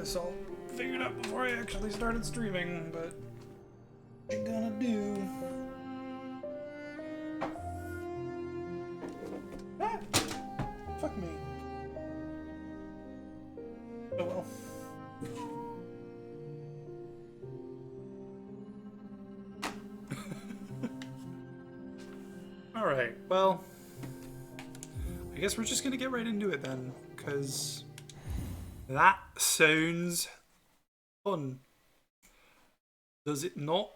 this all figured out before I actually started streaming, but what you gonna do? Ah! Fuck me. Oh well. Alright, well, I guess we're just gonna get right into it then, because that sounds fun. Does it not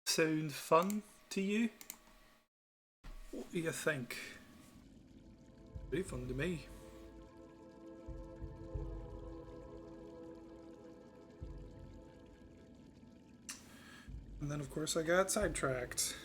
sound fun to you? What do you think? Pretty fun to me. And then of course I got sidetracked.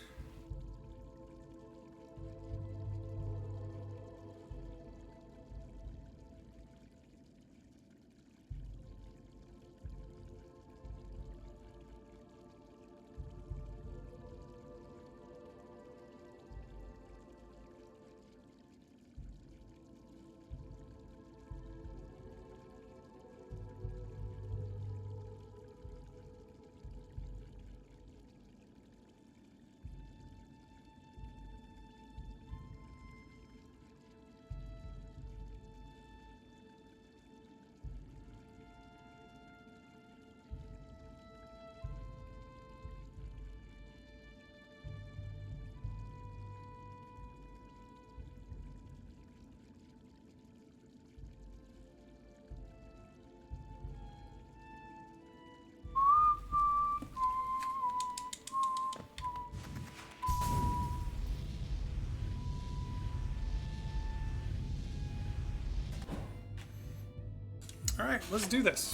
Alright, let's do this.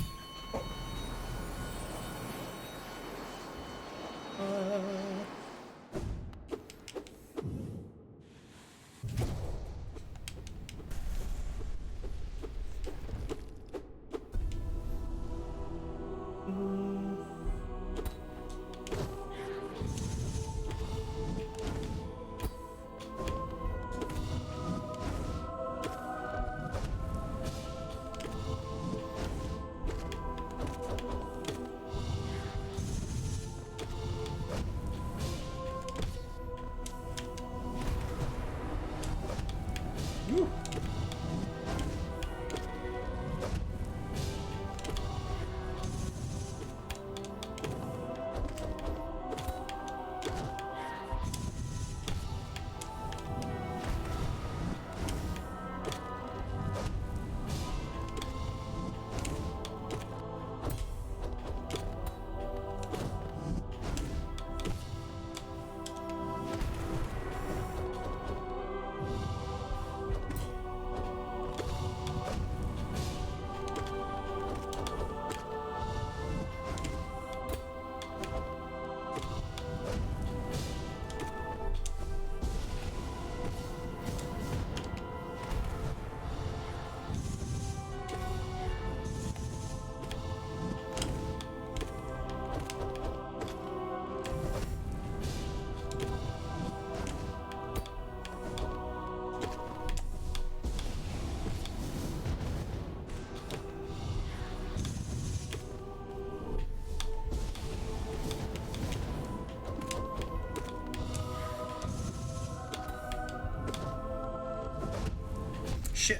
Shit.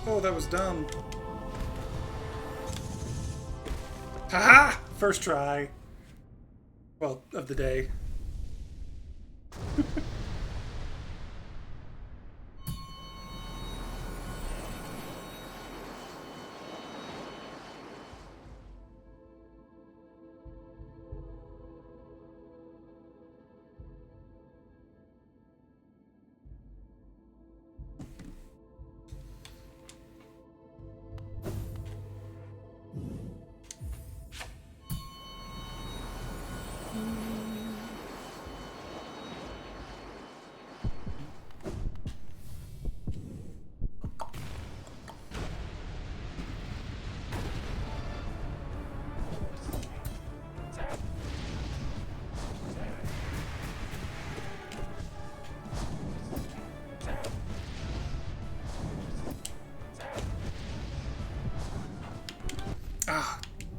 Oh, that was dumb. Haha! First try. Well, of the day.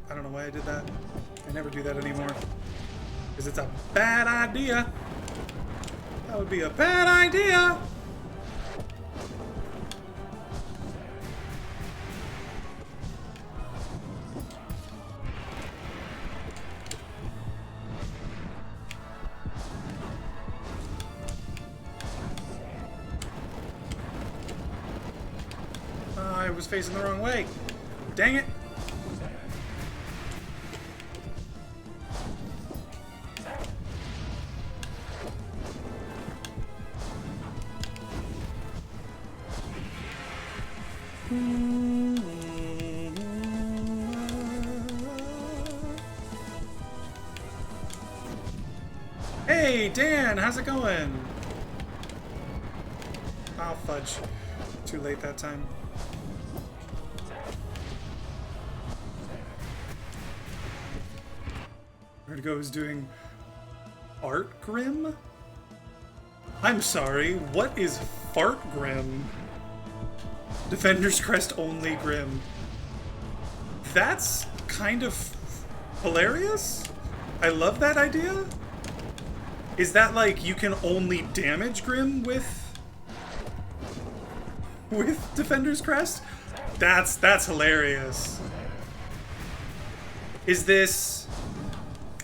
I don't know why I did that. I never do that anymore. Because it's a bad idea. That would be a bad idea. I was facing the wrong way. Dang it. Hey, Dan, how's it going? Oh, fudge. Too late that time. Vertigo is doing Art Grim? I'm sorry, what is Fart Grim? Defender's Crest only Grim. That's kind of hilarious. I love that idea. Is that like you can only damage Grim with Defender's Crest? That's hilarious. Is this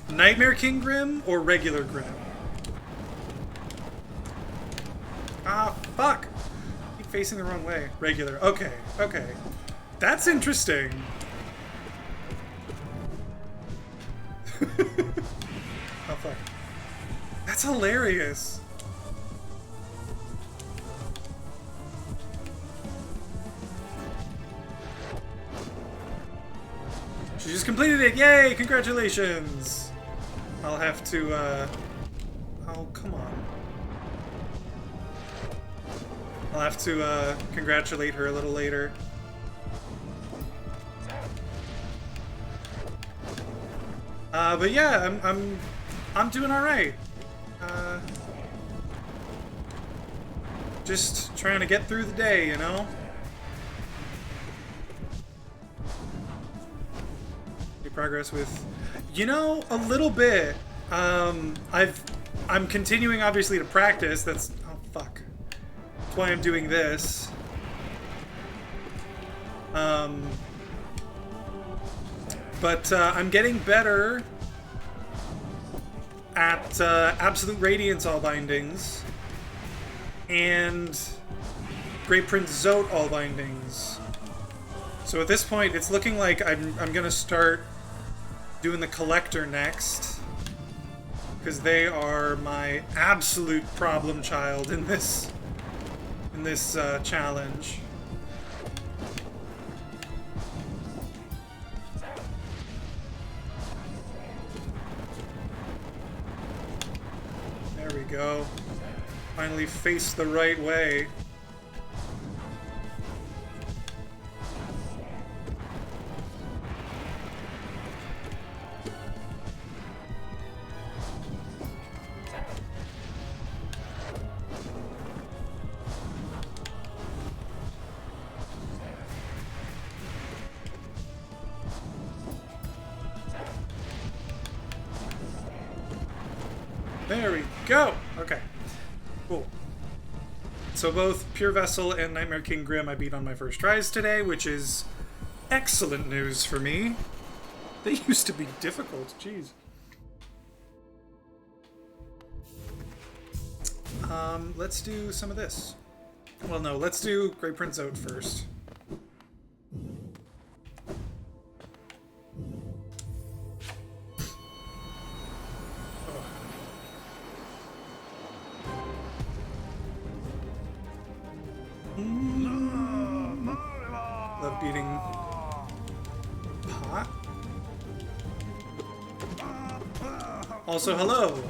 Nightmare King Grim or regular Grim? Ah, fuck. Keep facing the wrong way. Regular. Okay, okay. That's interesting. Oh, fuck. That's hilarious. She just completed it. Yay! Congratulations. I'll have to, oh, come on. I'll have to, congratulate her a little later. But yeah, I'm doing all right. Just trying to get through the day, you know? Any progress with, you know, a little bit. I'm continuing obviously to practice. That's, oh fuck. That's why I'm doing this. But I'm getting better at Absolute Radiance all bindings and Great Prince Zote all bindings. So at this point, it's looking like I'm gonna start doing the Collector next, because they are my absolute problem child in this challenge. There we go. Finally face the right way. There we go. Okay. Cool. So both Pure Vessel and Nightmare King Grim I beat on my first tries today, which is excellent news for me. They used to be difficult, jeez. Let's do some of this. Well, no, let's do Great Prince out first. Love beating pot. Also, hello.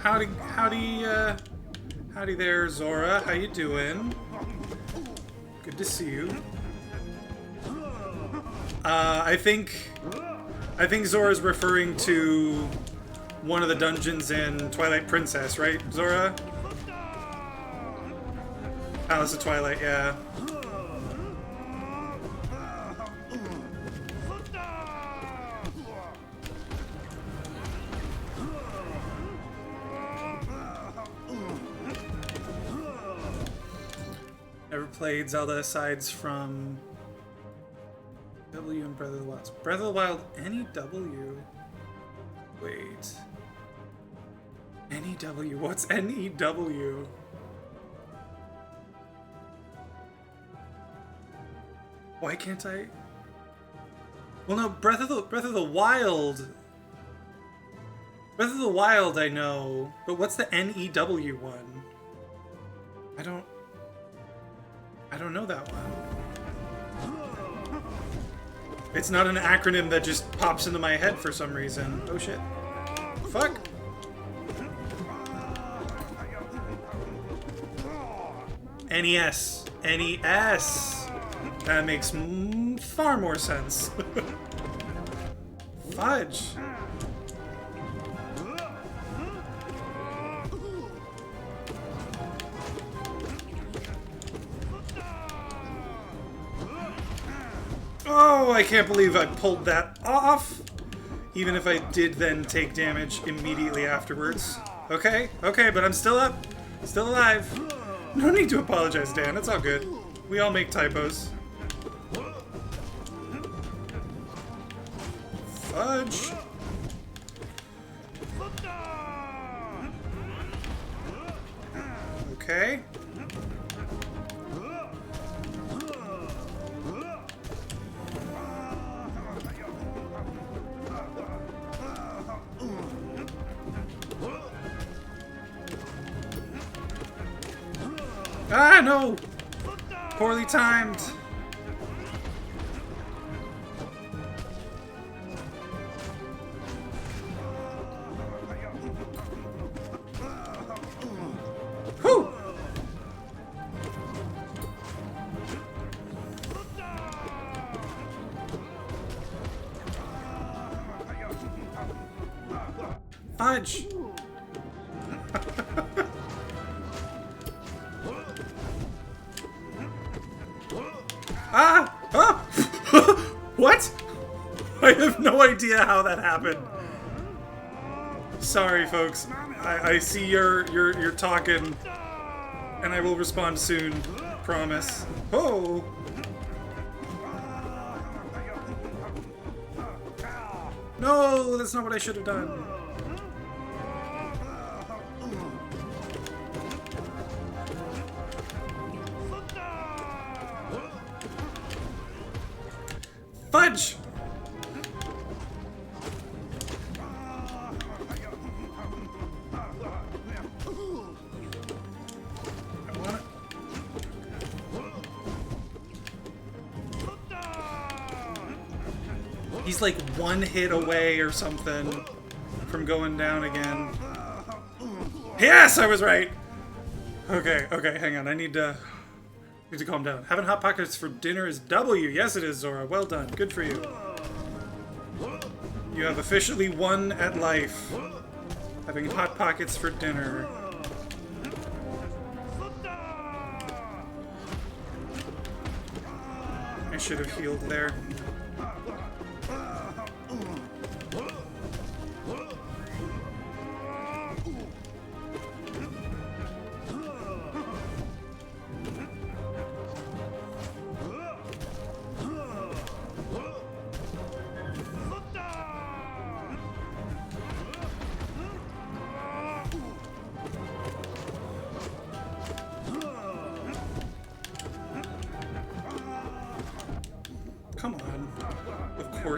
Howdy there, Zora. How you doing? Good to see you. I think Zora's referring to one of the dungeons in Twilight Princess, right, Zora? Palace of Twilight, yeah. Never played Zelda asides from W and Breath of the Wild. Breath of the Wild, any W? Wait. NEW? What's NEW? Why can't I? Well, no, Breath of the Wild. Breath of the Wild, I know, but what's the NEW one? I don't know that one. It's not an acronym that just pops into my head for some reason. Oh shit. Fuck. NES. NES. That makes far more sense. Fudge. Oh, I can't believe I pulled that off. Even if I did then take damage immediately afterwards. Okay, but I'm still up. Still alive. No need to apologize, Dan. It's all good. We all make typos. Fudge. Okay. Ah, no! Poorly timed. Whew! Fudge! Ah! Ah! What? I have no idea how that happened. Sorry, folks. I see you're talking, and I will respond soon. Promise. Oh! No, that's not what I should have done. Fudge! He's like one hit away or something from going down again. Yes, I was right! Okay, hang on. I need to calm down. Having Hot Pockets for dinner is W. Yes, it is, Zora. Well done. Good for you. You have officially won at life. Having Hot Pockets for dinner. I should have healed there.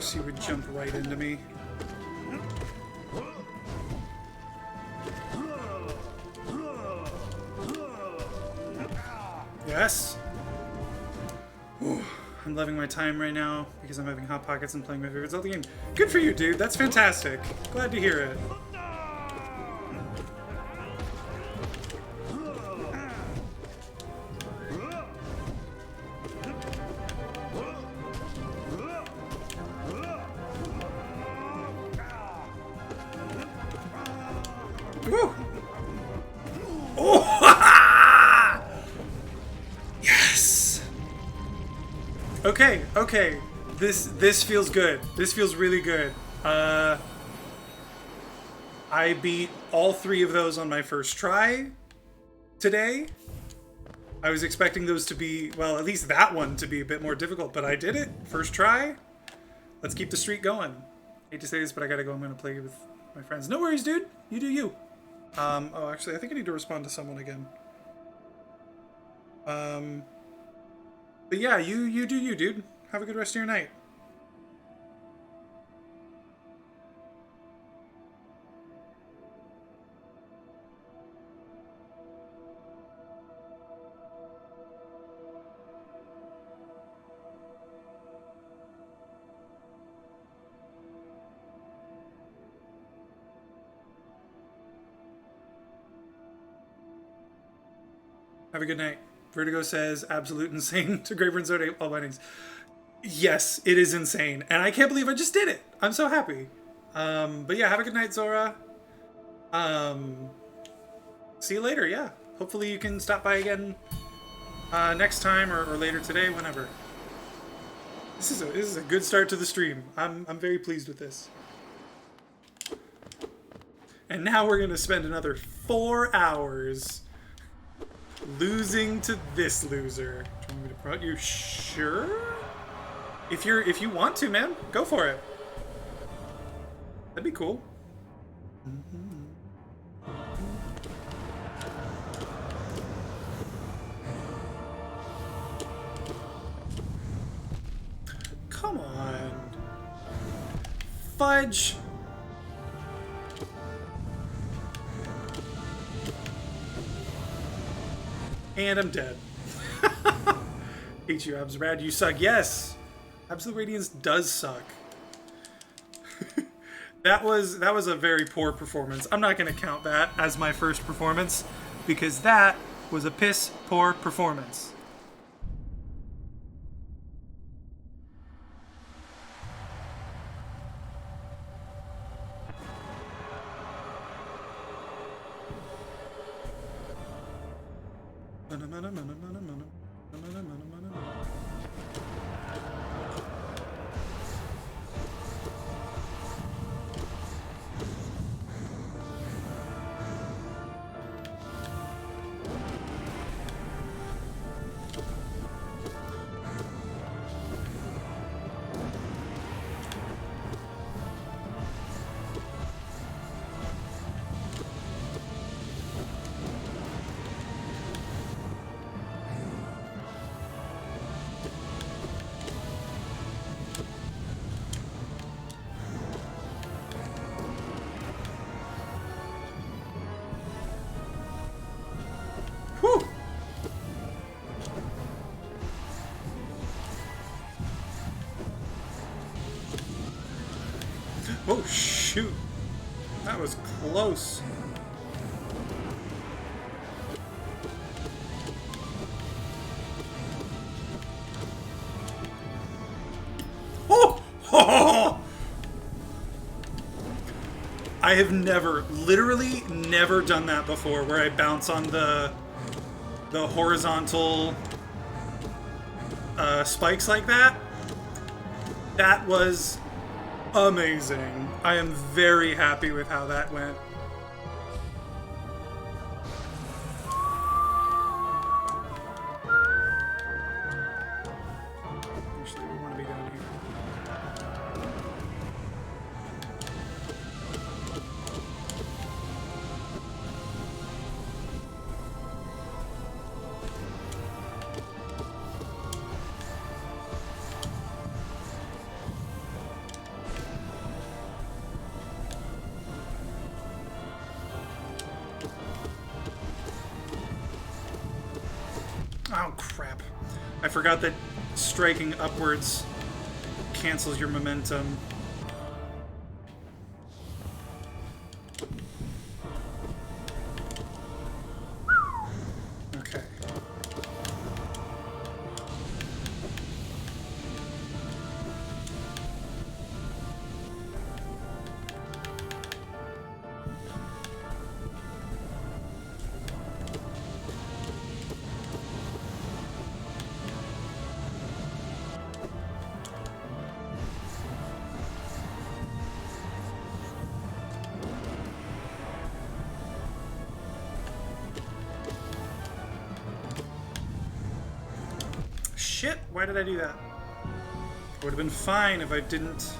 course he would jump right into me. Yes. Ooh, I'm loving my time right now because I'm having Hot Pockets and playing my favorite Zelda game. Good for you, dude. That's fantastic. Glad to hear it. Woo! Oh! Yes! Okay, okay. This feels good. This feels really good. I beat all 3 of those on my first try today. I was expecting those to be, well, at least that one to be a bit more difficult, but I did it. First try. Let's keep the streak going. Hate to say this, but I gotta go. I'm gonna play with my friends. No worries, dude. You do you. Oh, actually, I think I need to respond to someone again. But yeah, you do you, dude. Have a good rest of your night. Have a good night. Vertigo says, absolute insane to Graver and Zode, all bindings. Yes, it is insane. And I can't believe I just did it. I'm so happy. But yeah, have a good night, Zora. See you later, yeah. Hopefully you can stop by again next time or later today, whenever. This is a good start to the stream. I'm very pleased with this. And now we're gonna spend another 4 hours losing to this loser. Do you want me to promote you? Sure. If you want to, man, go for it. That'd be cool. Come on. Fudge. And I'm dead. Hate you, Absrad. You suck. Yes! Absolute Radiance does suck. That was a very poor performance. I'm not going to count that as my first performance, because that was a piss poor performance. Whew! Oh, shoot. That was close. Oh! Oh! I have never, literally never done that before, where I bounce on the horizontal spikes like that. That was amazing. I am very happy with how that went. Actually, we want to be down here. crap. I forgot that striking upwards cancels your momentum. Okay. Shit, why did I do that? It would have been fine if I didn't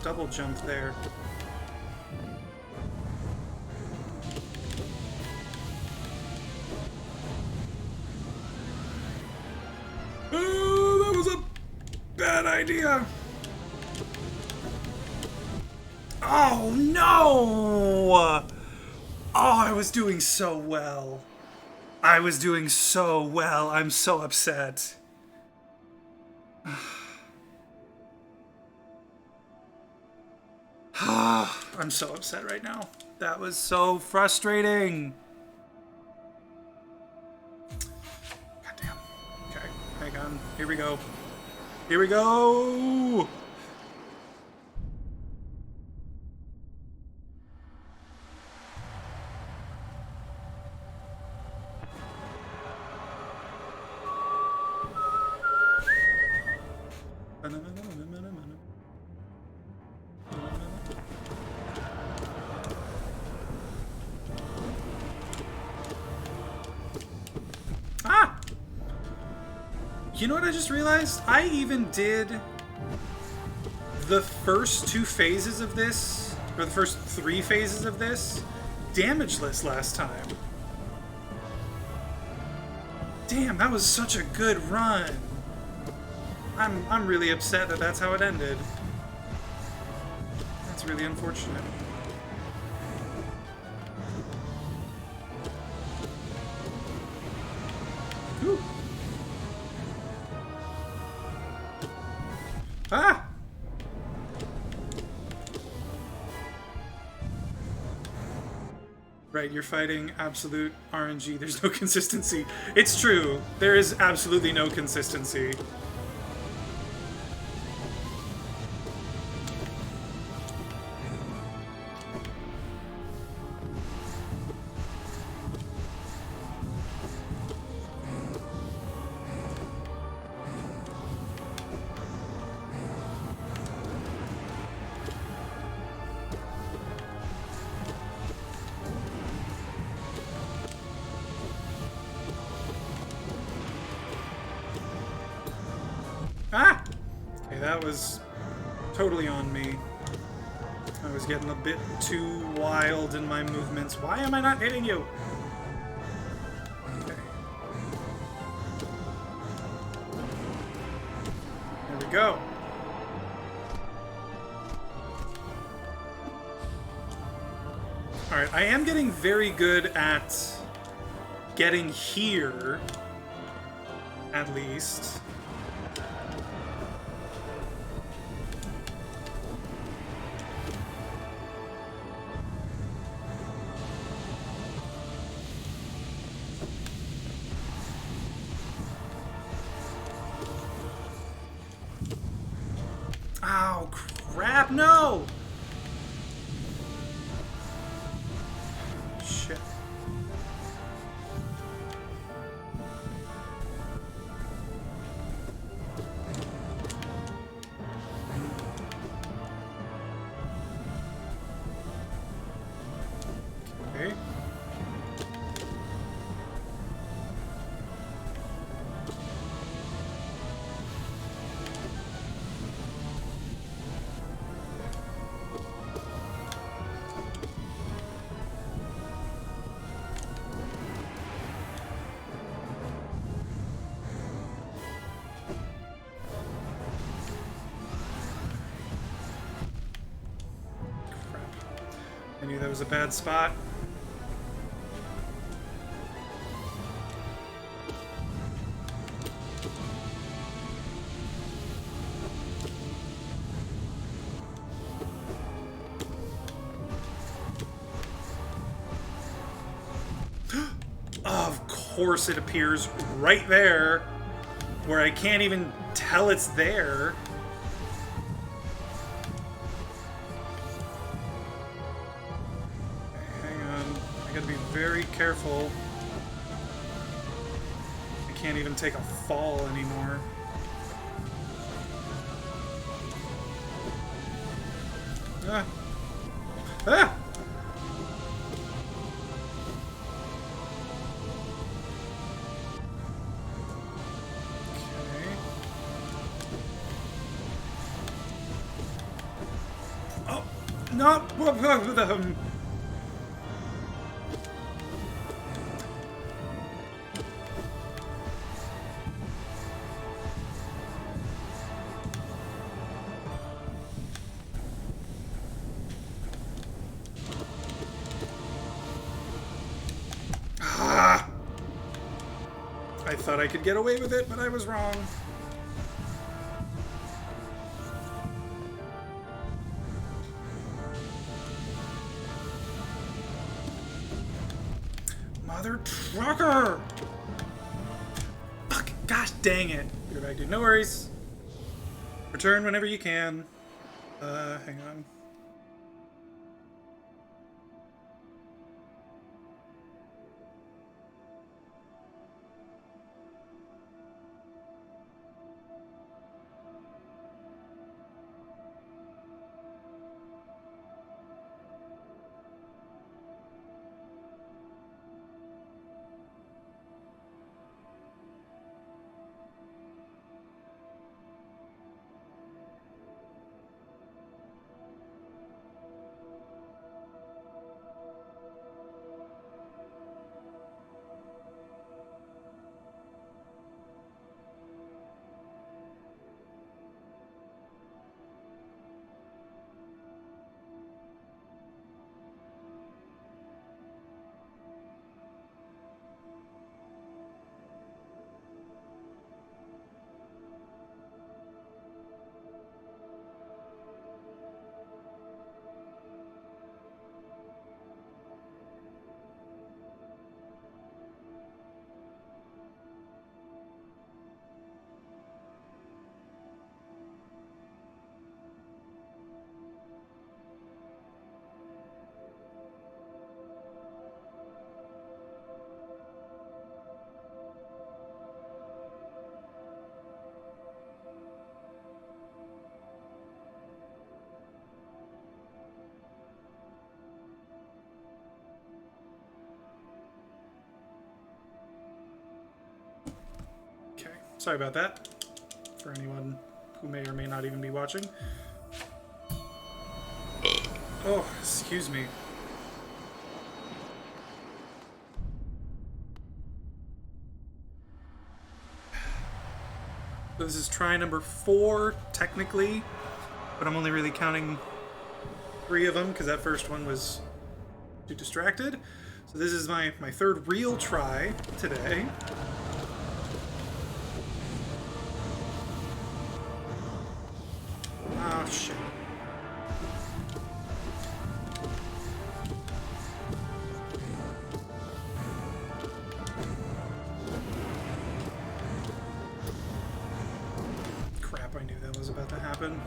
double jump there. Oh, that was a bad idea. Oh, no! Oh, I was doing so well. I was doing so well. I'm so upset. I'm so upset right now. That was so frustrating. Goddamn. Okay, hang on. Here we go. Here we go! Ah! You know what I just realized? I even did the first 2 phases of this, or the first 3 phases of this, damageless last time. Damn, that was such a good run. I'm really upset that that's how it ended. That's really unfortunate. Whew. Ah! Right, you're fighting absolute RNG. There's no consistency. It's true. There is absolutely no consistency. Ah! Okay, that was totally on me. I was getting a bit too wild in my movements. Why am I not hitting you? Okay. There we go. Alright, I am getting very good at getting here, at least. Ow, crap, no! Shit. Okay. I knew that was a bad spot. course it appears right there, where I can't even tell it's there. Okay, hang on. I gotta be very careful. I can't even take a fall anymore. Ah! Ah! Okay. Oh! No! I thought I could get away with it, but I was wrong. Mother trucker! Fuck, gosh dang it. Get back, dude. No worries. Return whenever you can. Hang on. Okay, sorry about that. For anyone who may or may not even be watching. Oh, excuse me. So this is try number 4, technically, but I'm only really counting 3 of them because that first one was too distracted. So this is my third real try today. Oh, shit. Crap, I knew that was about to happen.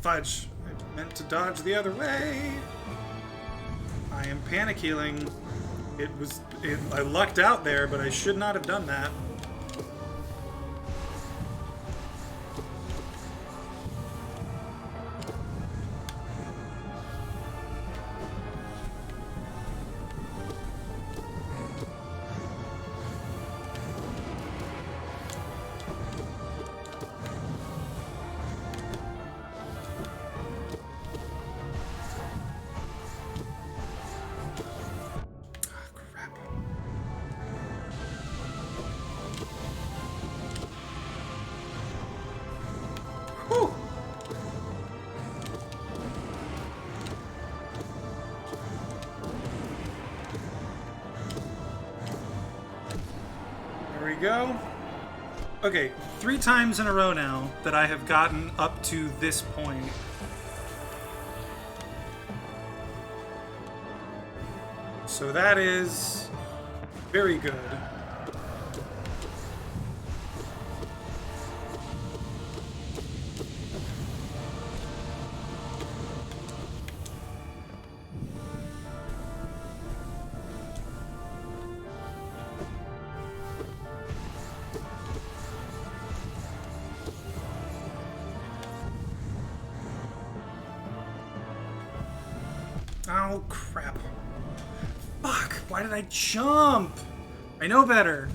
Fudge. I meant to dodge the other way. I am panic healing. I lucked out there, but I should not have done that. go. Okay, 3 times in a row now that I have gotten up to this point. So that is very good. Oh, crap. Fuck, why did I jump? I know better.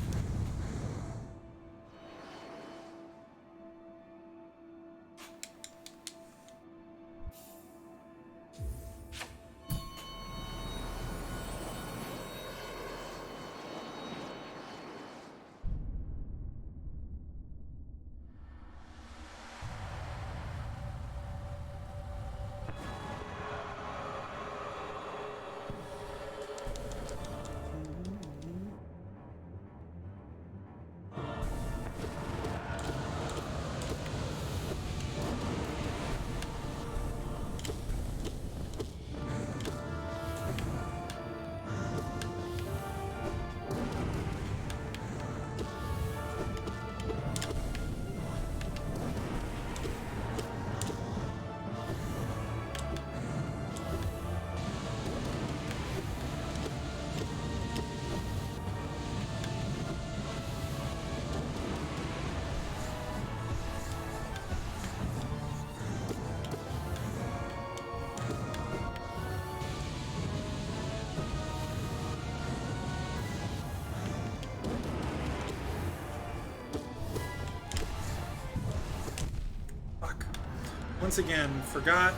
Once again, forgot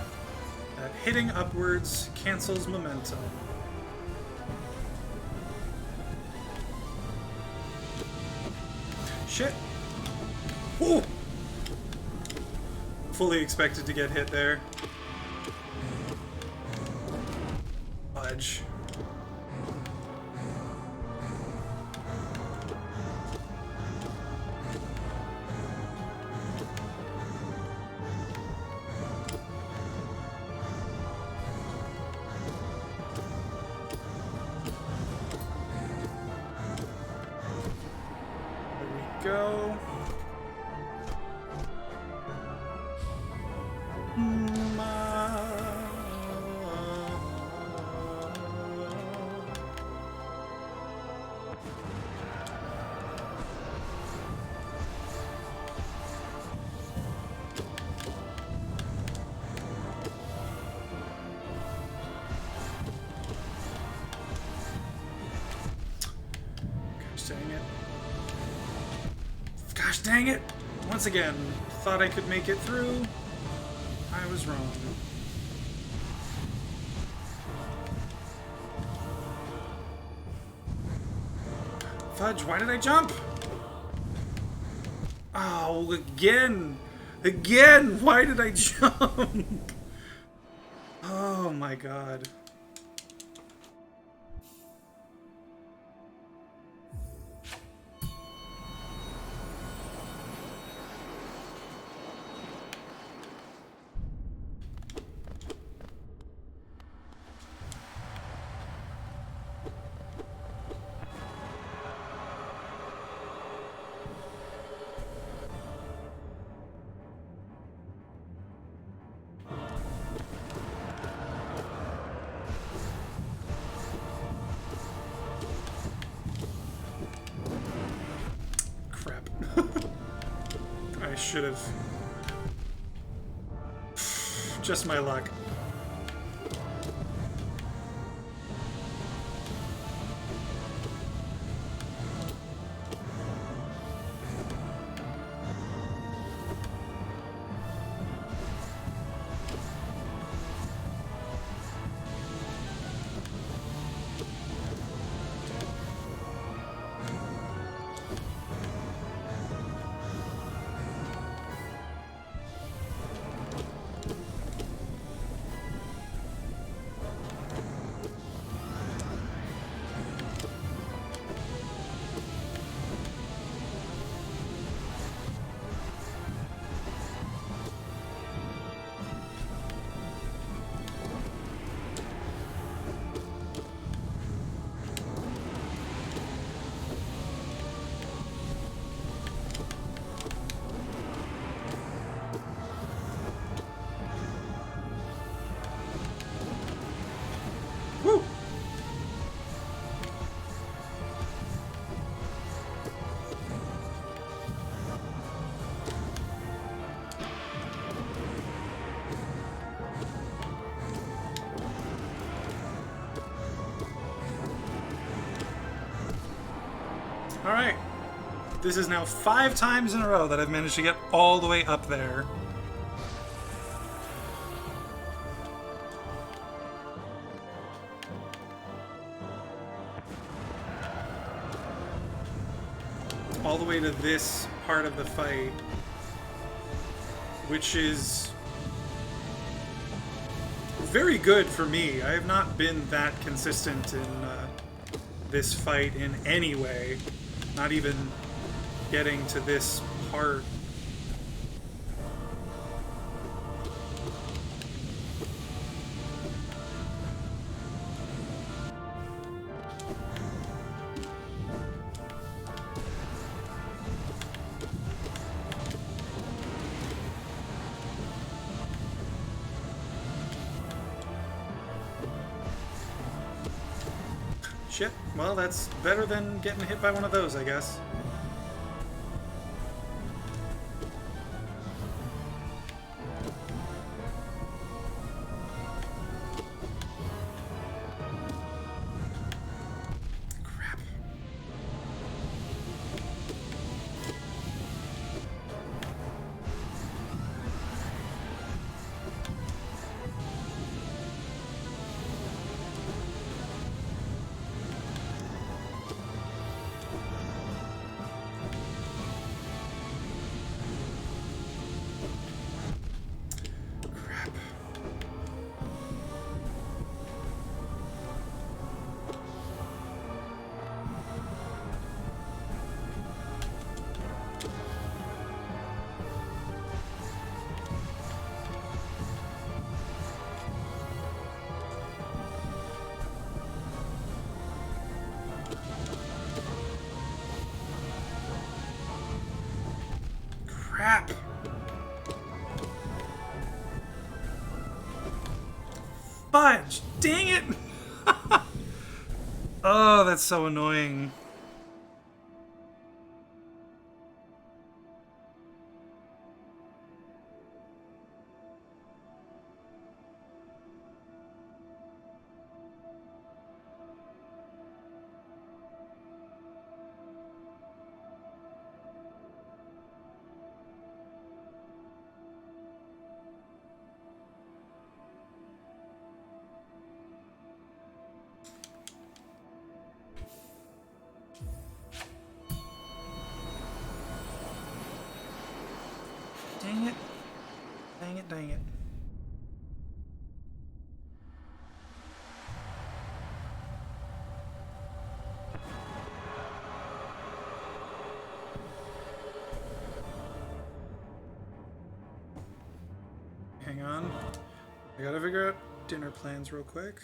that hitting upwards cancels momentum. Shit! Ooh! Fully expected to get hit there. Fudge. Go. Gosh dang it. Gosh dang it! Once again, thought I could make it through. I was wrong. Fudge, why did I jump? Oh, again! Again! Why did I jump? Oh my god. I should have. Just my luck. Alright. This is now 5 times in a row that I've managed to get all the way up there. All the way to this part of the fight, which is very good for me. I have not been that consistent in this fight in any way, not even getting to this part. Shit, well, that's better than getting hit by one of those, I guess. Crap. Crap. Fudge! Dang it! Oh, that's so annoying. Dang it. Dang it, dang it. Hang on. I gotta figure out dinner plans real quick.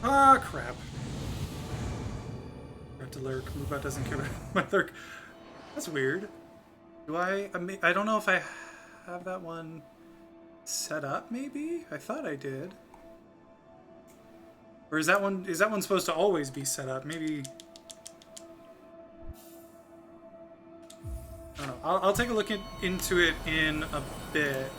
Ah, crap. I have to lurk. Moobot doesn't care about my lurk. That's weird. Do I don't know if I have that one set up, maybe? I thought I did. Or is that one supposed to always be set up? Maybe. I don't know. I'll take a look into it in a bit.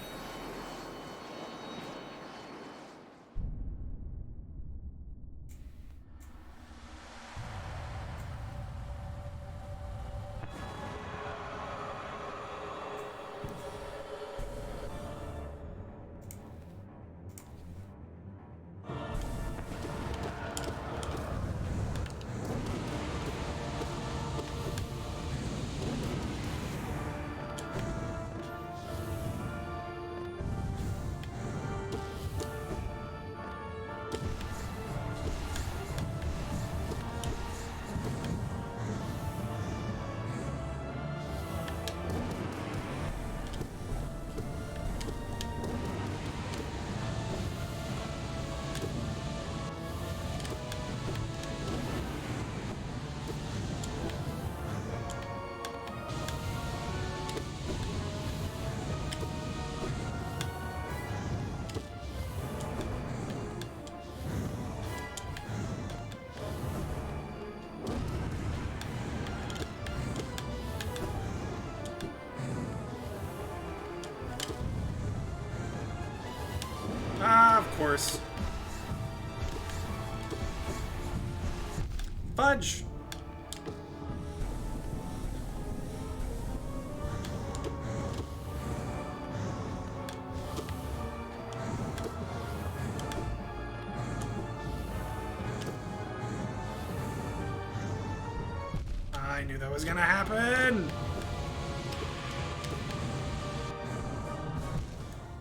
course. Fudge! I knew that was gonna happen!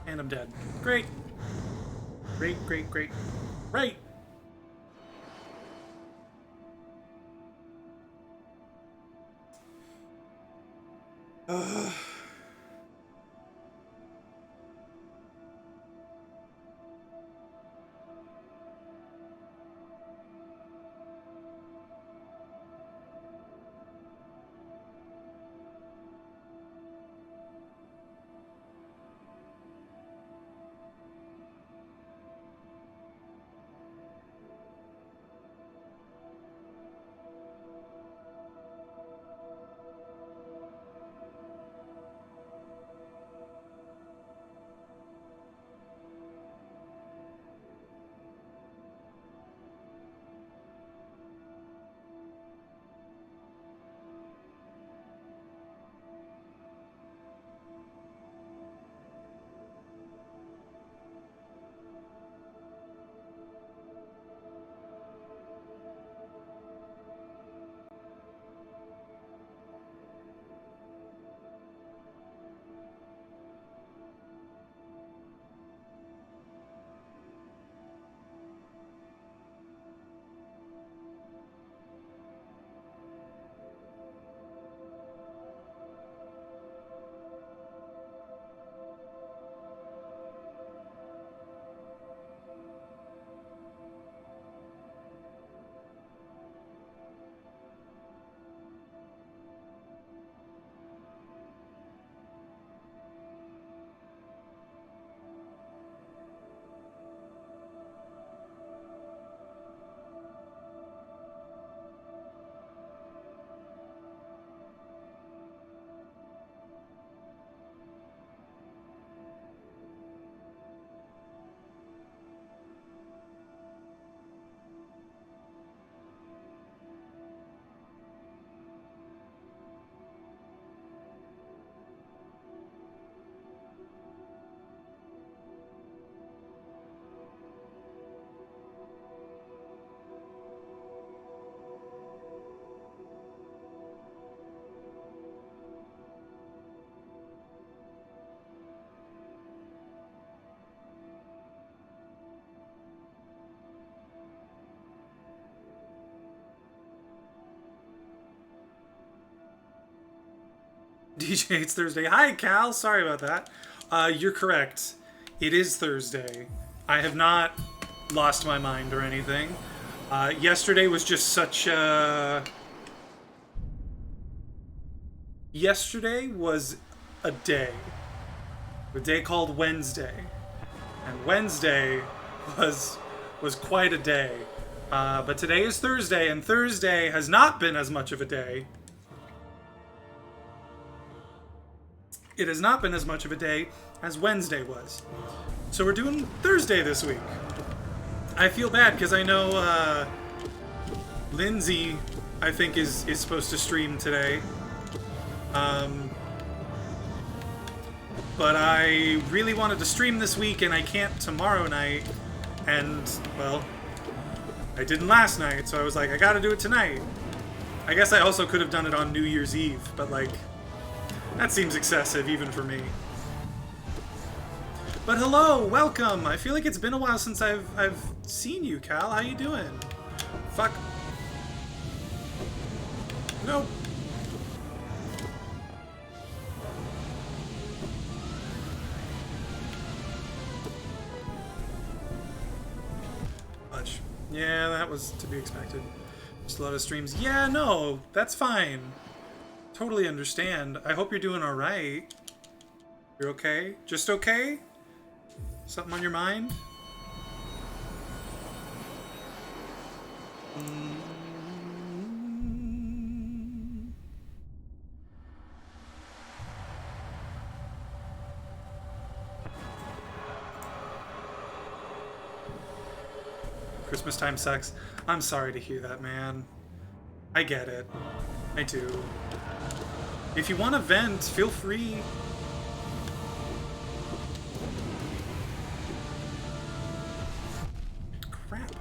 And I'm dead. Great. Great, great, great. Right! DJ, it's Thursday. Hi, Cal. Sorry about that. You're correct. It is Thursday. I have not lost my mind or anything. Yesterday was just such a... Yesterday was a day. A day called Wednesday. And Wednesday was quite a day. But today is Thursday, and Thursday has not been as much of a day. It has not been as much of a day as Wednesday was. So we're doing Thursday this week. I feel bad because I know Lindsay, I think, is supposed to stream today. But I really wanted to stream this week and I can't tomorrow night. And, well, I didn't last night, so I was like, I gotta do it tonight. I guess I also could have done it on New Year's Eve, but like... that seems excessive, even for me. But hello, welcome! I feel like it's been a while since I've seen you, Cal. How you doing? Fuck. Nope. Much. Yeah, that was to be expected. Just a lot of streams. Yeah, no, that's fine. Totally understand. I hope you're doing alright. You're okay? Just okay? Something on your mind? Christmas time sucks. I'm sorry to hear that, man. I get it. I do. If you want to vent, feel free. Crap.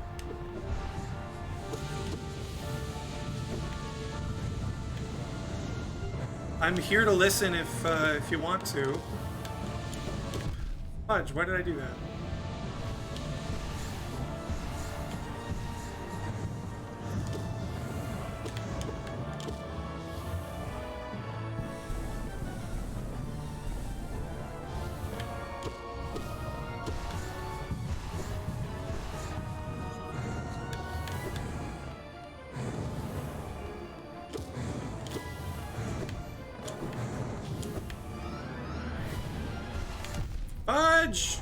I'm here to listen if you want to. Fudge, why did I do that? Fudge!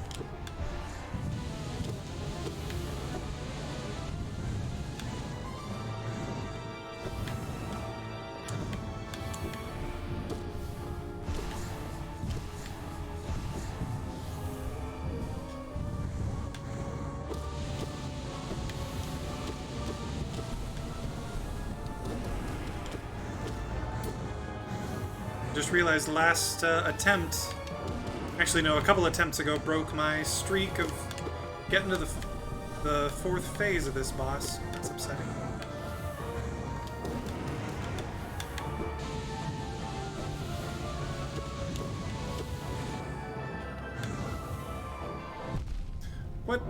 Just realized last attempt, actually no, a couple attempts ago broke my streak of getting to the fourth phase of this boss. That's upsetting. What?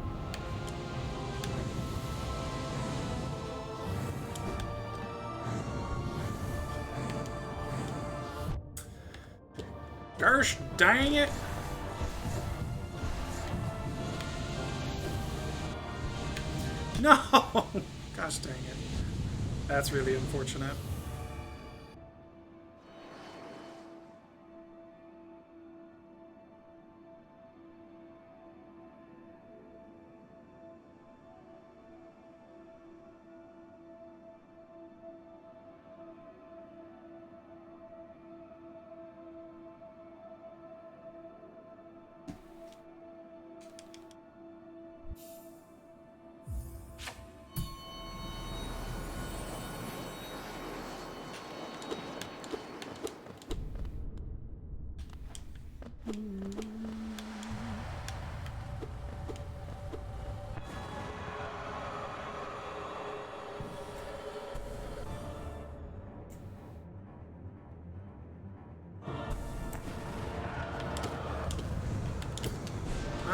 Gosh dang it! No! Gosh dang it. That's really unfortunate.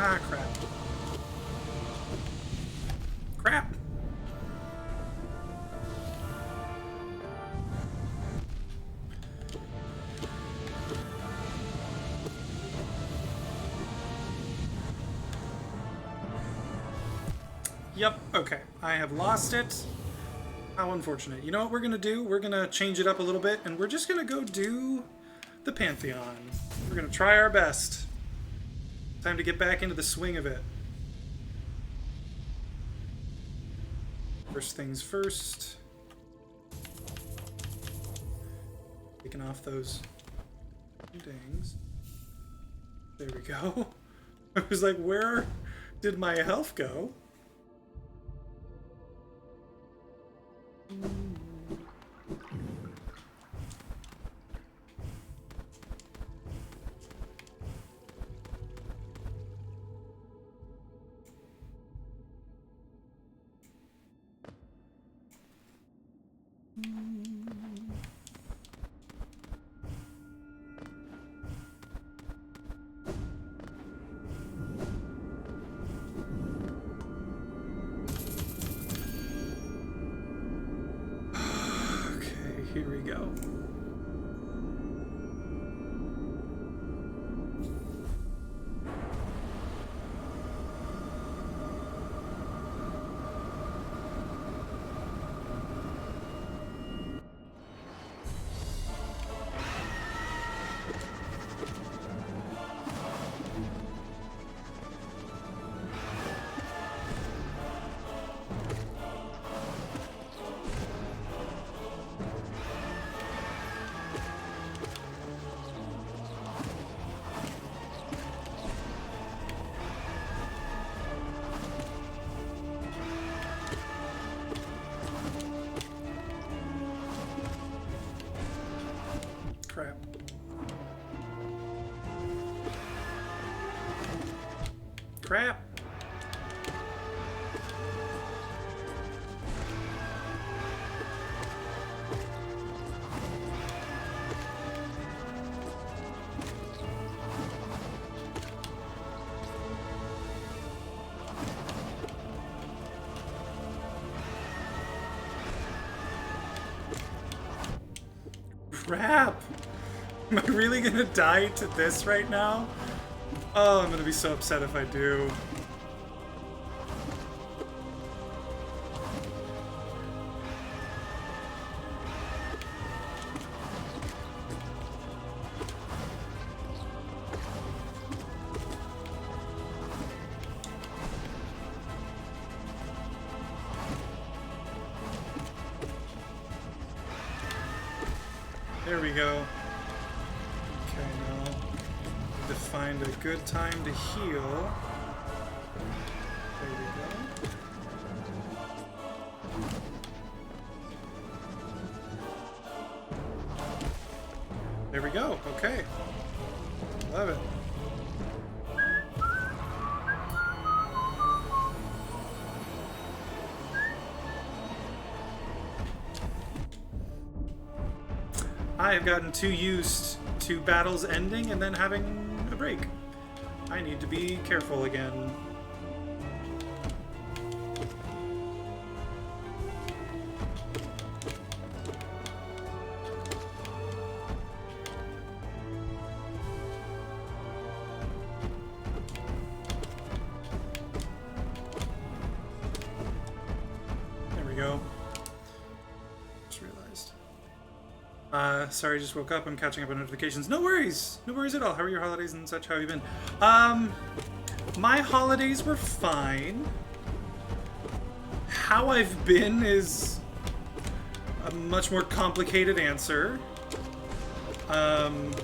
Ah, crap. Crap! Yep, okay. I have lost it. How unfortunate. You know what we're gonna do? We're gonna change it up a little bit, and we're just gonna go do the Pantheon. We're gonna try our best. Time to get back into the swing of it. First things first. Taking off those dings. There we go. I was like, where did my health go? Here we go. Crap. Crap! Am I really gonna die to this right now? Oh, I'm gonna be so upset if I do. There we go. Okay, now to find a good time to heal. There we go. There we go. Okay. Love it. I have gotten too used to battles ending and then having a break. I need to be careful again. There we go. Just realized. Sorry, just woke up. I'm catching up on notifications. No worries! No worries at all. How are your holidays and such? How have you been? My holidays were fine. How I've been is a much more complicated answer. Like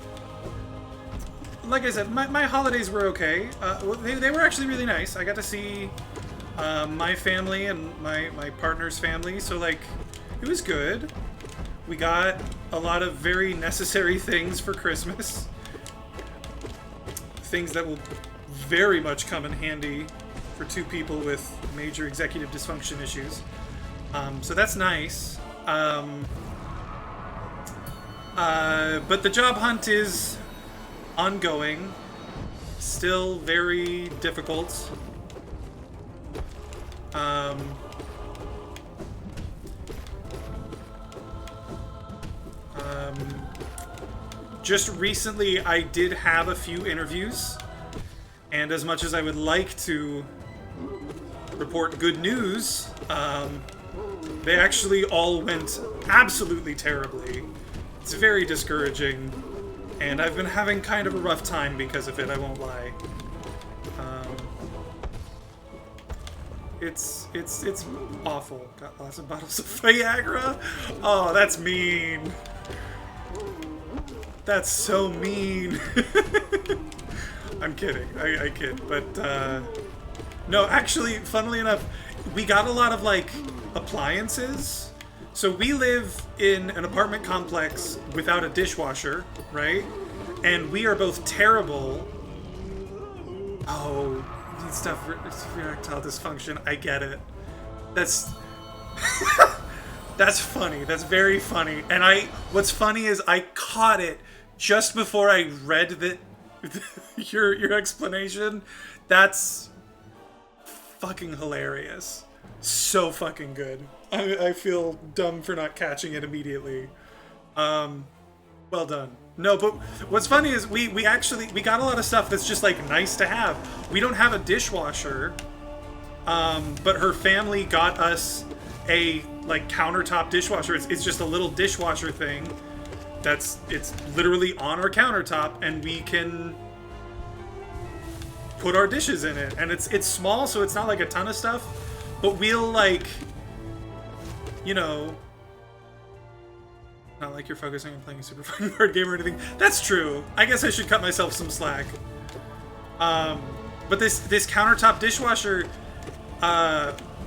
I said, my holidays were okay. They were actually really nice. I got to see my family and my partner's family, so like, it was good. We got a lot of very necessary things for Christmas. Things that will very much come in handy for two people with major executive dysfunction issues. So that's nice. But the job hunt is ongoing. Still very difficult. Just recently, I did have a few interviews, and as much as I would like to report good news, they actually all went absolutely terribly. It's very discouraging, and I've been having kind of a rough time because of it, I won't lie. It's awful. Got lots of bottles of Viagra? Oh, that's mean. That's so mean. I'm kidding. I kid. But, no, actually, funnily enough, we got a lot of, like, appliances. So we live in an apartment complex without a dishwasher, right? And we are both terrible. Oh, you need stuff for erectile dysfunction. I get it. That's... That's funny. That's very funny. And what's funny is I caught it just before I read your explanation. That's fucking hilarious. So fucking good. I feel dumb for not catching it immediately. Well done. No, but what's funny is we got a lot of stuff that's just like nice to have. We don't have a dishwasher, but her family got us a like countertop dishwasher. It's just a little dishwasher thing it's literally on our countertop, and we can put our dishes in it. And it's small, so it's not like a ton of stuff, but we'll like, you know, not like you're focusing on playing a super fun card game or anything. That's true. I guess I should cut myself some slack. But this countertop dishwasher,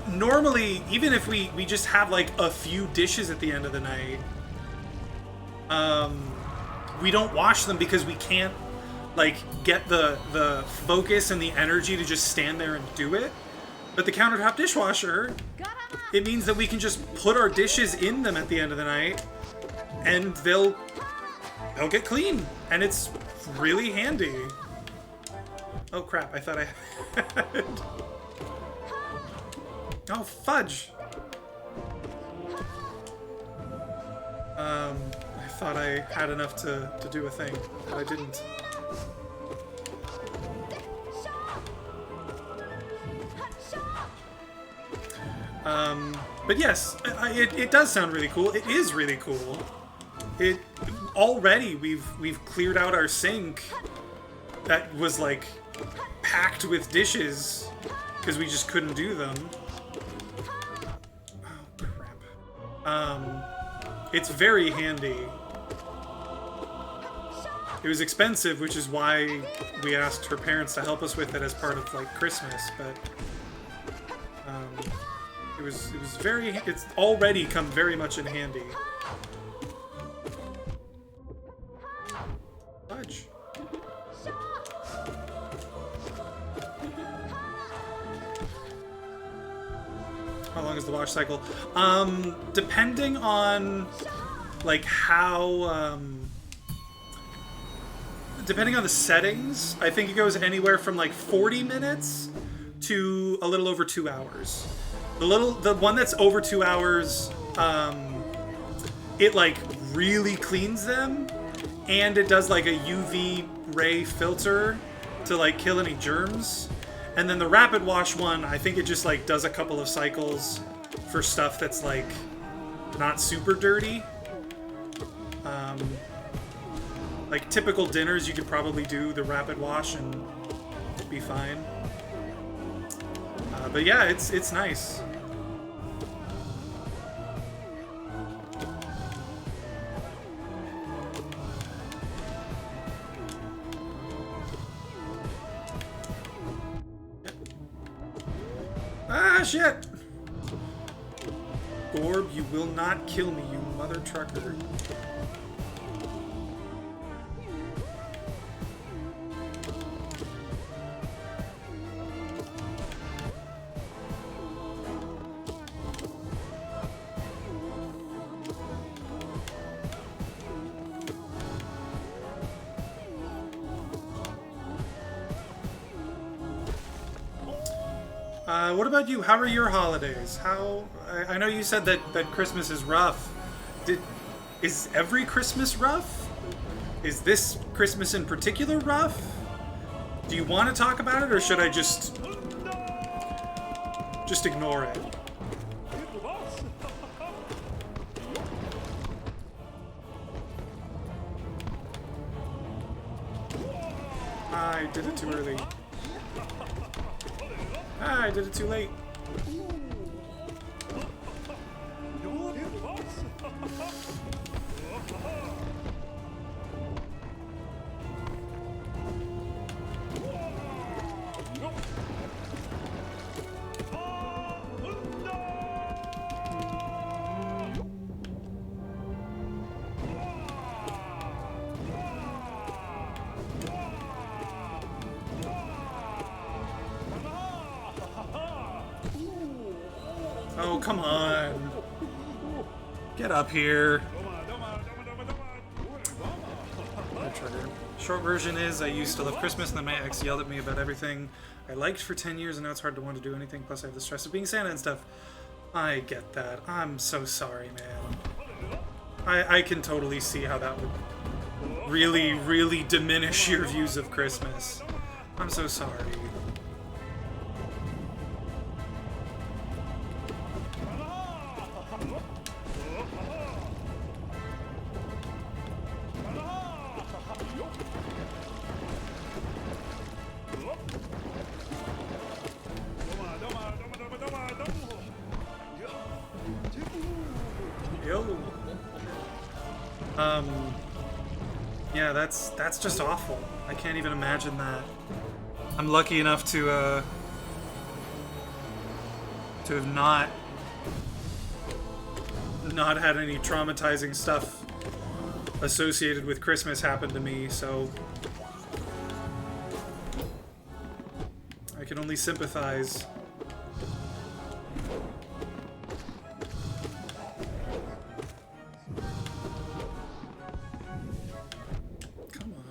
normally, even if we just have like a few dishes at the end of the night, we don't wash them because we can't like get the focus and the energy to just stand there and do it. But the countertop dishwasher, it means that we can just put our dishes in them at the end of the night, and they'll get clean, and it's really handy. Oh crap! I thought I had. Oh fudge! I thought I had enough to do a thing, but I didn't. But yes, it does sound really cool. It is really cool. It already we've cleared out our sink that was like packed with dishes because we just couldn't do them. Oh crap. It's very handy. It was expensive, which is why we asked her parents to help us with it as part of like Christmas, but it was very, it's already come very much in handy. Fudge. How long is the wash cycle? Depending on like how depending on the settings, I think it goes anywhere from like 40 minutes to a little over 2 hours. The one that's over 2 hours, it like really cleans them, and it does like a UV ray filter to like kill any germs. And then the rapid wash one, I think it just like does a couple of cycles for stuff that's like not super dirty. Like typical dinners, you could probably do the rapid wash and be fine. But yeah, it's nice. Ah, shit! Gorb, you will not kill me, you mother trucker. What about you? How are your holidays? I know you said that Christmas is rough. Is every Christmas rough? Is this Christmas in particular rough? Do you want to talk about it, or should I just ignore it? I did it too early. I did it too late. Oh, come on. Get up here. Short version is, I used to love Christmas, and then my ex yelled at me about everything I liked for 10 years, and now it's hard to want to do anything, plus I have the stress of being Santa and stuff. I get that. I'm so sorry, man. I can totally see how that would really, really diminish your views of Christmas. I'm so sorry. Yeah, that's just awful. I can't even imagine that. I'm lucky enough to have not had any traumatizing stuff associated with Christmas happen to me, so can only sympathize. Come on.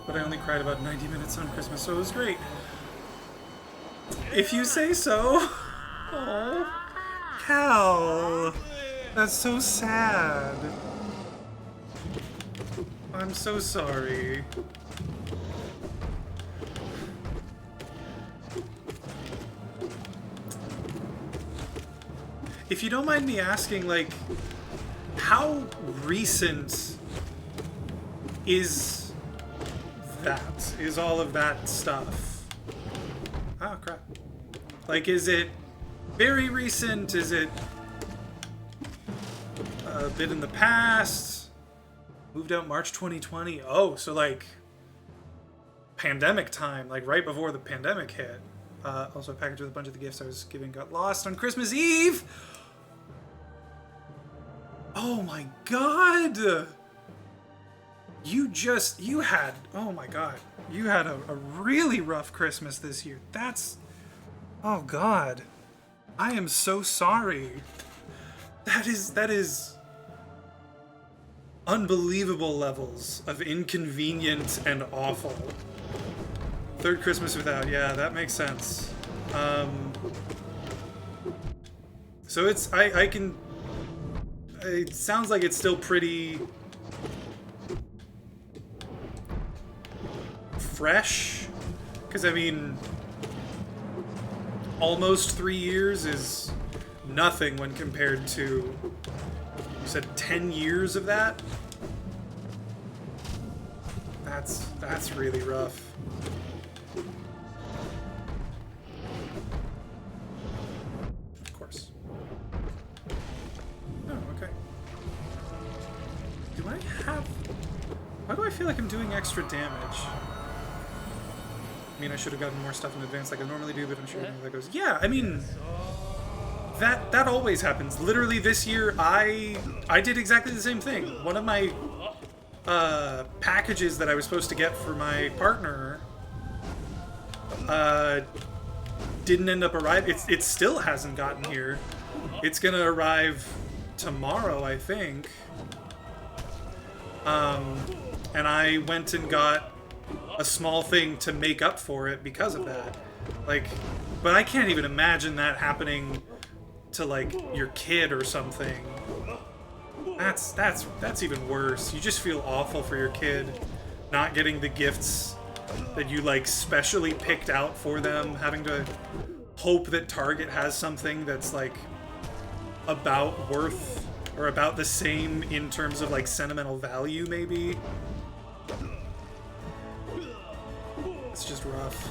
But I only cried about 90 minutes on Christmas, so it was great. If you say so. Oh, Cal. That's so sad. I'm so sorry. If you don't mind me asking, like, how recent is that? Is all of that stuff? Oh, crap. Like, is it very recent? Is it a bit in the past? Moved out March 2020. Oh, so, like, pandemic time, like, right before the pandemic hit. Also, a package with a bunch of the gifts I was giving got lost on Christmas Eve! Oh my god! You had, oh my god, you had a really rough Christmas this year. That's, oh god. I am so sorry. That is unbelievable levels of inconvenient and awful. Third Christmas without, yeah, that makes sense. So it's, I can, it sounds like it's still pretty fresh, because I mean, almost 3 years is nothing when compared to, you said 10 years of that? That's really rough. Of course. Oh, okay. Do I have... Why do I feel like I'm doing extra damage? I mean, I should have gotten more stuff in advance like I normally do, but I'm sure that goes... Yeah, I mean... That always happens. Literally this year, I did exactly the same thing. One of my packages that I was supposed to get for my partner didn't end up arriving. It still hasn't gotten here. It's gonna arrive tomorrow, I think. And I went and got a small thing to make up for it because of that. Like, but I can't even imagine that happening to, like, your kid or something. That's even worse. You just feel awful for your kid not getting the gifts that you, like, specially picked out for them, having to hope that Target has something that's, like, about worth or about the same in terms of, like, sentimental value, maybe. It's just rough.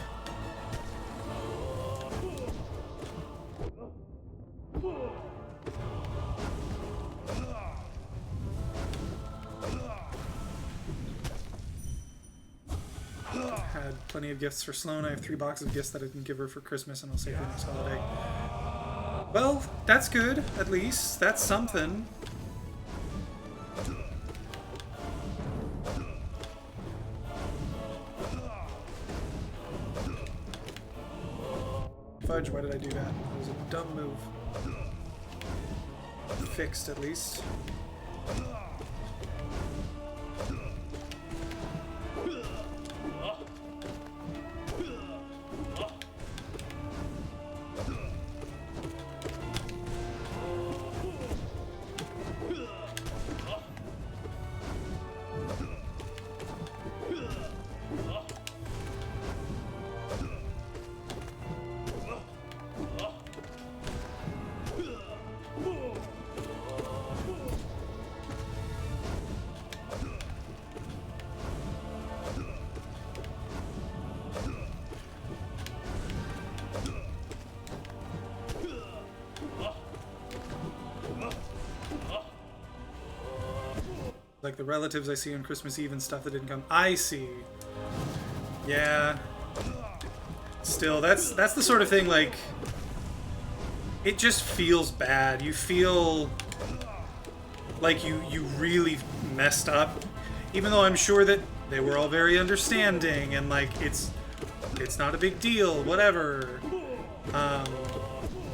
Had plenty of gifts for Sloan. I have 3 boxes of gifts that I didn't give her for Christmas, and I'll save for next holiday. Well, that's good, at least. That's something. Fudge, why did I do that? That was a dumb move. fixed at least. Like the relatives I see on Christmas Eve and stuff that didn't come. I see. Yeah. Still, that's the sort of thing, like, it just feels bad. You feel like you really messed up. Even though I'm sure that they were all very understanding and like it's not a big deal, whatever.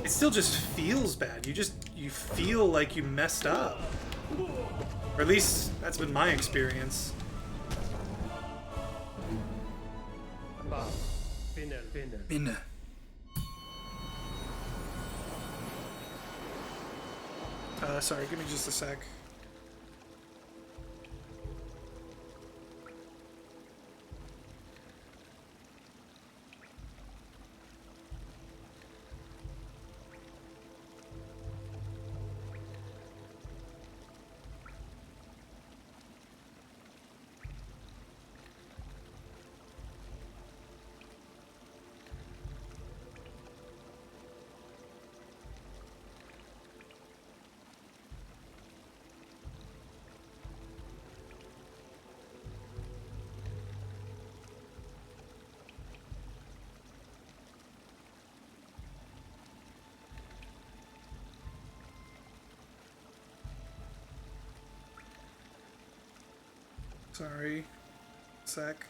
It still just feels bad. You feel like you messed up. Or at least, that's been my experience. Binne. Sorry, give me just a sec. Sorry. Sec.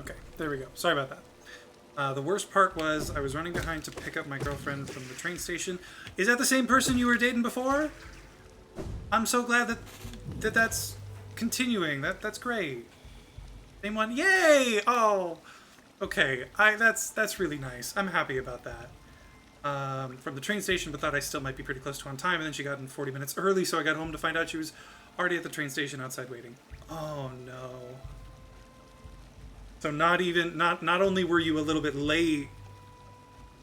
Okay, there we go. Sorry about that. The worst part was I was running behind to pick up my girlfriend from the train station. Is that the same person you were dating before? I'm so glad that's continuing. That's great. Same one. Yay! Oh, okay. That's really nice. I'm happy about that. From the train station, but thought I still might be pretty close to on time, and then she got in 40 minutes early, so I got home to find out she was already at the train station outside waiting. Oh no. So not only were you a little bit late,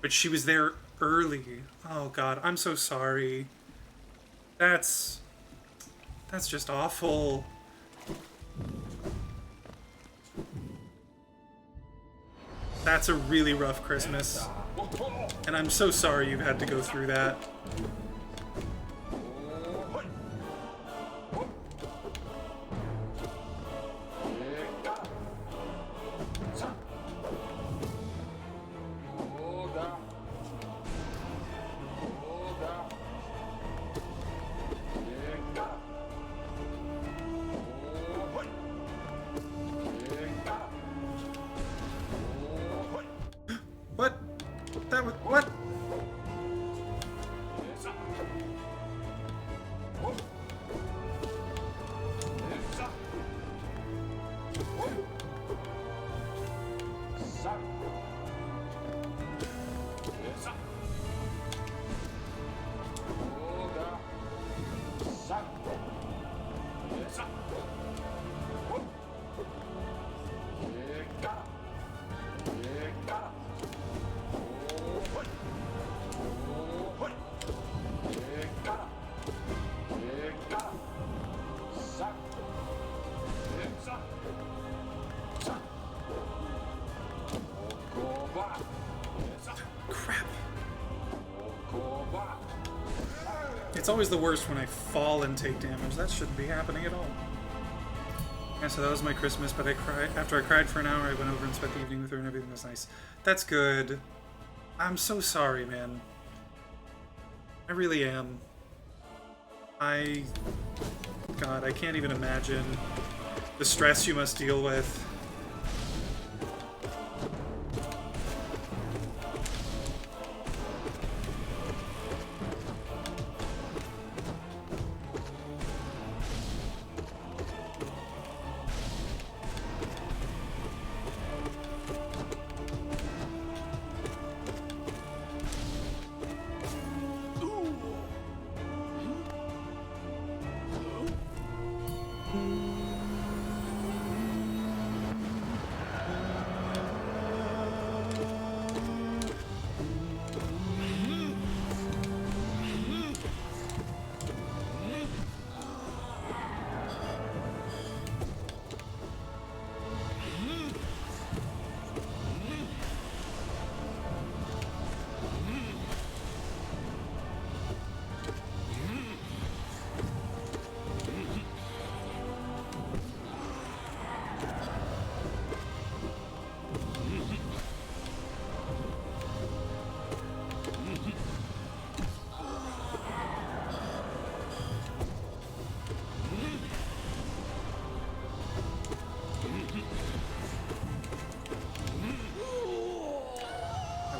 but she was there early. Oh god, I'm so sorry. That's just awful. That's a really rough Christmas. And I'm so sorry you've had to go through that. What? That was... What? It's always the worst when I fall and take damage. That shouldn't be happening at all. Yeah, so that was my Christmas, but after I cried for an hour, I went over and spent the evening with her and everything was nice. That's good. I'm so sorry, man. I really am. God, I can't even imagine the stress you must deal with.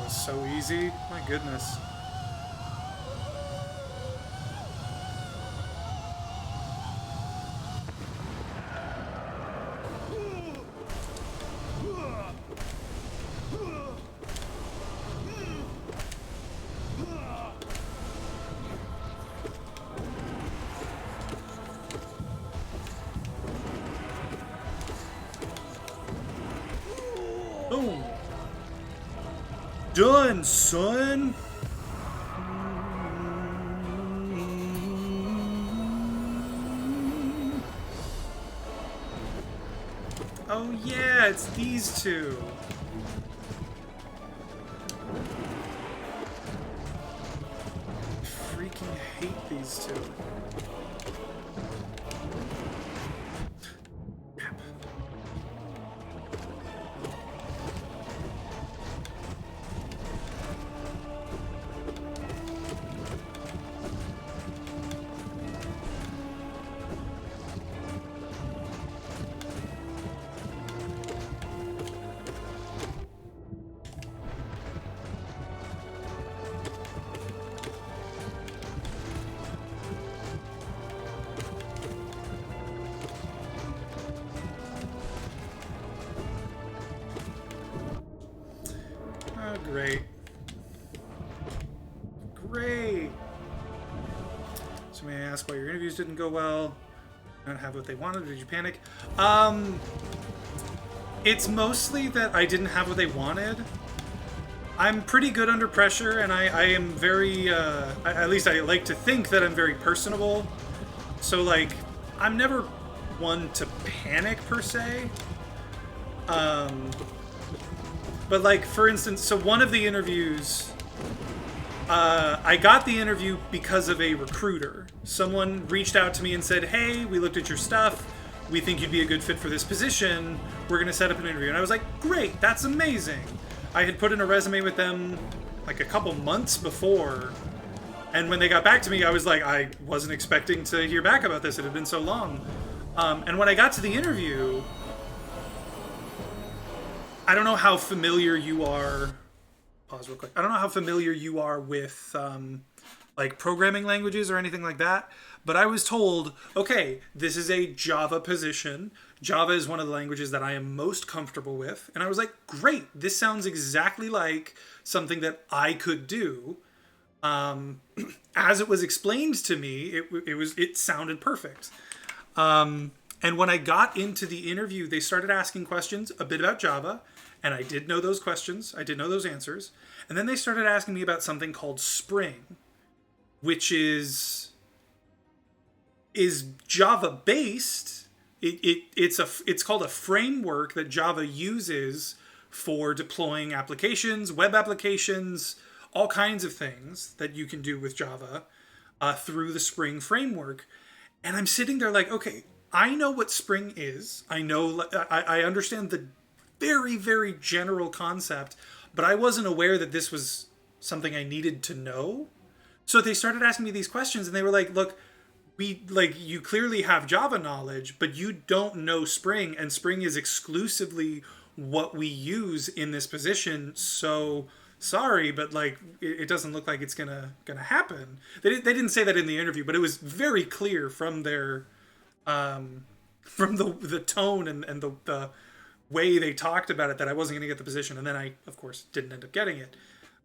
So easy. My goodness. Boom. Done, son. Oh yeah, it's these two. I freaking hate these two. Great. Great. So may I ask why your interviews didn't go well? Not have what they wanted, or did you panic? It's mostly that I didn't have what they wanted. I'm pretty good under pressure, and I am very, at least I like to think that I'm very personable. So, like, I'm never one to panic, per se. But, like, for instance, so one of the interviews, I got the interview because of a recruiter. Someone reached out to me and said, hey, we looked at your stuff. We think you'd be a good fit for this position. We're going to set up an interview. And I was like, great, that's amazing. I had put in a resume with them, like, a couple months before. And when they got back to me, I was like, I wasn't expecting to hear back about this. It had been so long. And when I got to the interview, I don't know how familiar you are. Pause real quick. I don't know how familiar you are with like programming languages or anything like that, but I was told, okay, this is a Java position. Java is one of the languages that I am most comfortable with. And I was like, great, this sounds exactly like something that I could do. As it was explained to me, it sounded perfect. And when I got into the interview, they started asking questions a bit about Java. And I did know those questions. I did know those answers. And then they started asking me about something called Spring, which is Java based. It's called a framework that Java uses for deploying applications, web applications, all kinds of things that you can do with Java. through the Spring framework. And I'm sitting there like, okay, I know what Spring is. I understand the very, very general concept, but I wasn't aware that this was something I needed to know. So they started asking me these questions, and they were like, look, you clearly have Java knowledge, but you don't know Spring, and Spring is exclusively what we use in this position. So sorry, but like it doesn't look like it's gonna happen. They didn't say that in the interview, but it was very clear from their from the tone and the way they talked about it that I wasn't gonna get the position, and then I of course didn't end up getting it.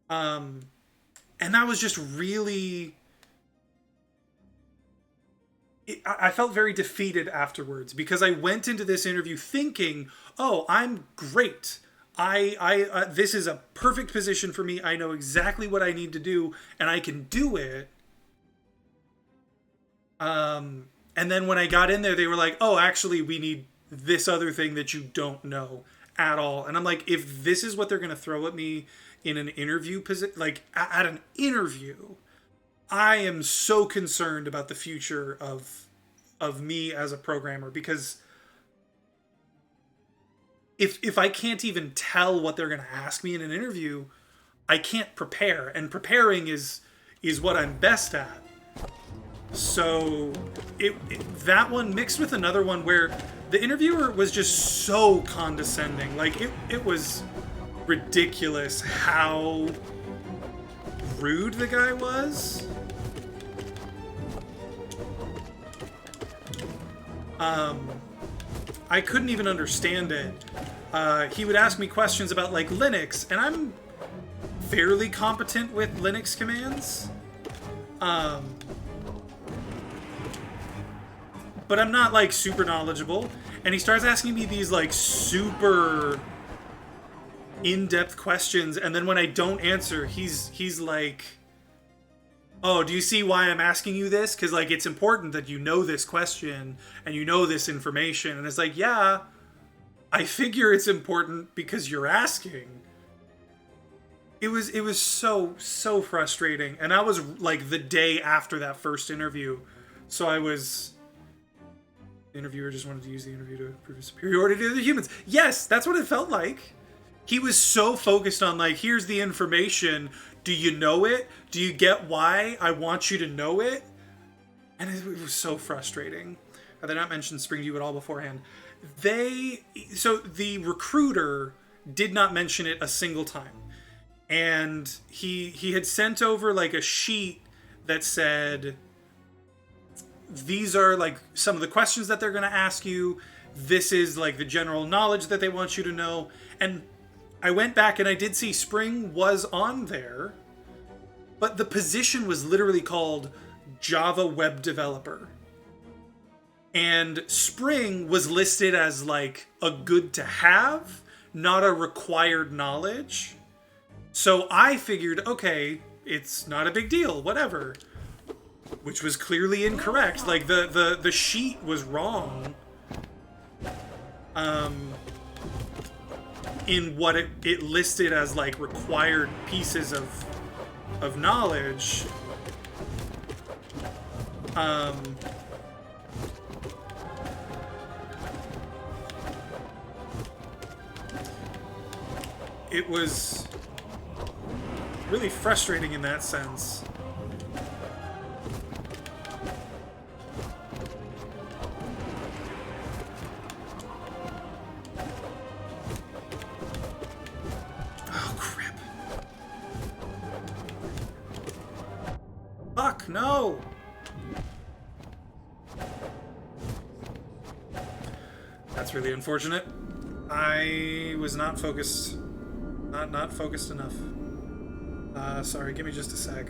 And that was just really. I felt very defeated afterwards because I went into this interview thinking, "Oh, I'm great. This is a perfect position for me. I know exactly what I need to do, and I can do it." And then when I got in there, they were like, "Oh, actually, we need this other thing that you don't know at all." And I'm like, if this is what they're going to throw at me in an interview position, like at an interview, I am so concerned about the future of me as a programmer, because if I can't even tell what they're going to ask me in an interview, I can't prepare, and preparing is what I'm best at. So that one mixed with another one where the interviewer was just so condescending. Like it was ridiculous how rude the guy was. I couldn't even understand it. He would ask me questions about like Linux, and I'm fairly competent with Linux commands. But I'm not like super knowledgeable. And he starts asking me these like super in-depth questions, and then when I don't answer, he's like, "Oh, do you see why I'm asking you this? Because like it's important that you know this question and you know this information." And it's like, yeah, I figure it's important because you're asking. It was so frustrating, and I was like the day after that first interview, so the interviewer just wanted to use the interview to prove his superiority to the humans. Yes, that's what it felt like. He was so focused on like, here's the information. Do you know it? Do you get why I want you to know it? And it was so frustrating. Had they not mentioned Spring View at all beforehand? So the recruiter did not mention it a single time. And he had sent over like a sheet that said, these are like some of the questions that they're going to ask you. This is like the general knowledge that they want you to know. And I went back and I did see Spring was on there, but the position was literally called Java Web Developer. And Spring was listed as like a good to have, not a required knowledge. So I figured, okay, it's not a big deal, whatever. Which was clearly incorrect. Like the sheet was wrong. In what it listed as like required pieces of knowledge. It was really frustrating in that sense. Fuck, no! That's really unfortunate. I was not focused. Not focused enough. Sorry, give me just a sec.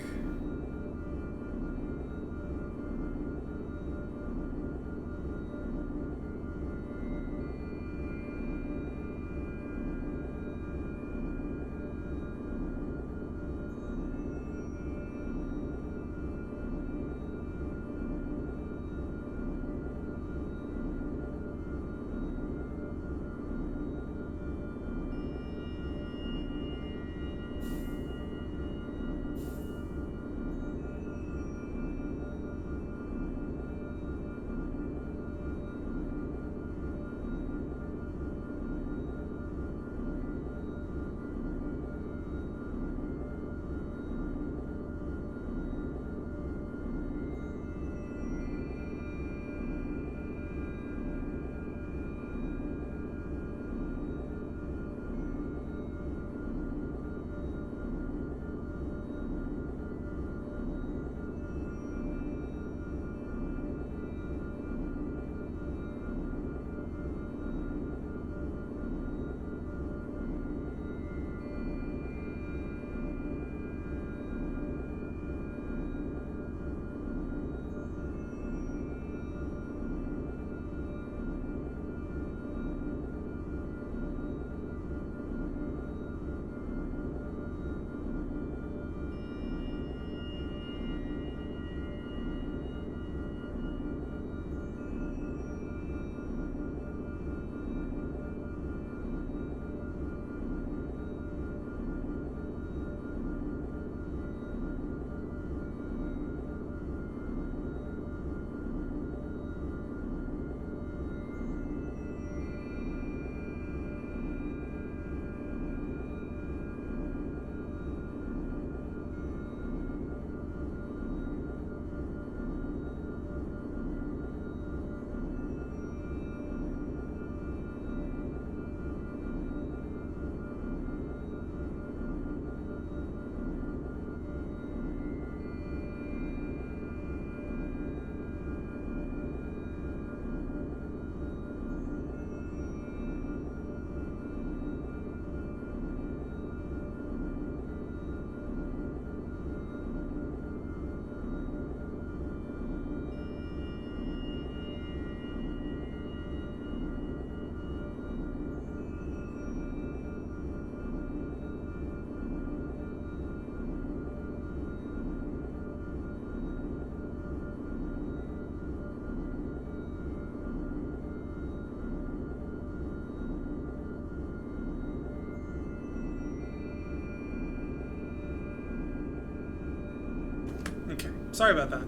Sorry about that.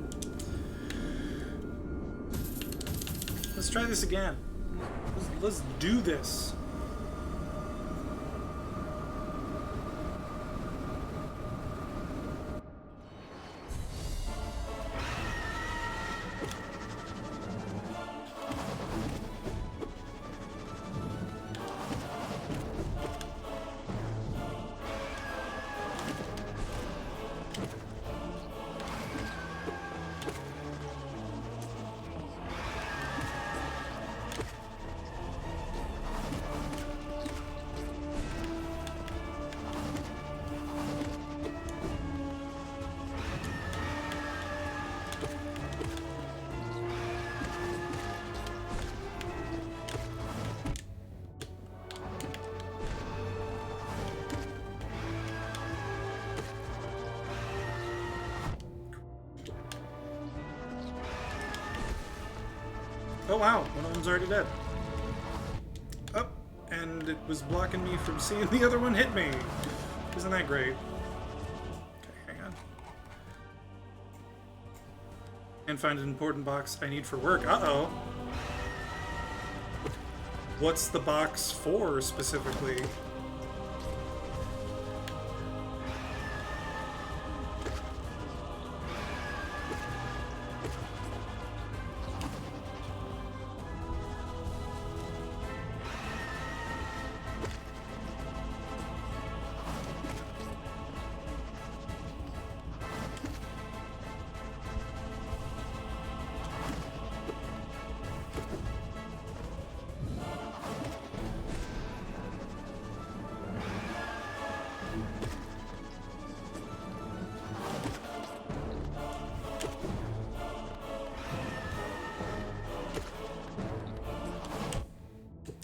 Let's try this again. Let's do this. Oh wow, one of them's already dead. Oh, and it was blocking me from seeing the other one hit me. Isn't that great? Okay, hang on. And find an important box I need for work. Uh-oh. What's the box for, specifically?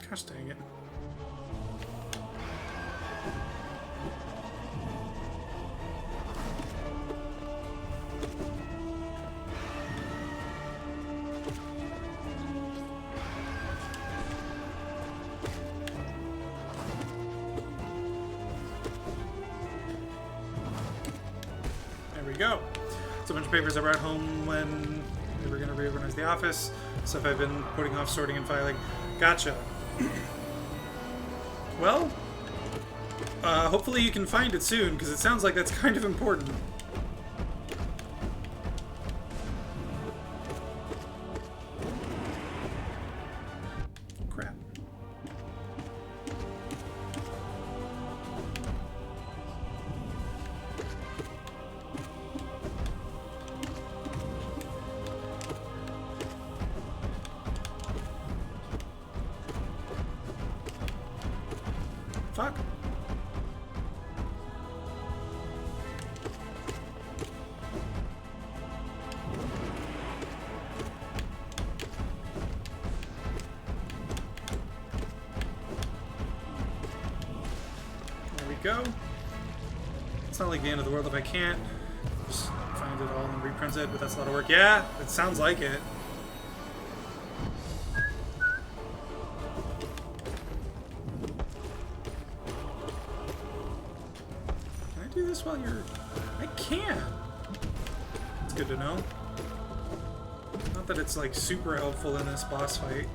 Gosh dang it. There we go. It's a bunch of papers I brought home when we were going to reorganize the office. Stuff I've been putting off sorting and filing. Gotcha. Well, hopefully you can find it soon, because it sounds like that's kind of important. Crap. Fuck. There we go. It's not like the end of the world if I can't. Just find it all and reprint it, but that's a lot of work. Yeah, it sounds like it. Do this while you're... I can! It's good to know. Not that it's like super helpful in this boss fight.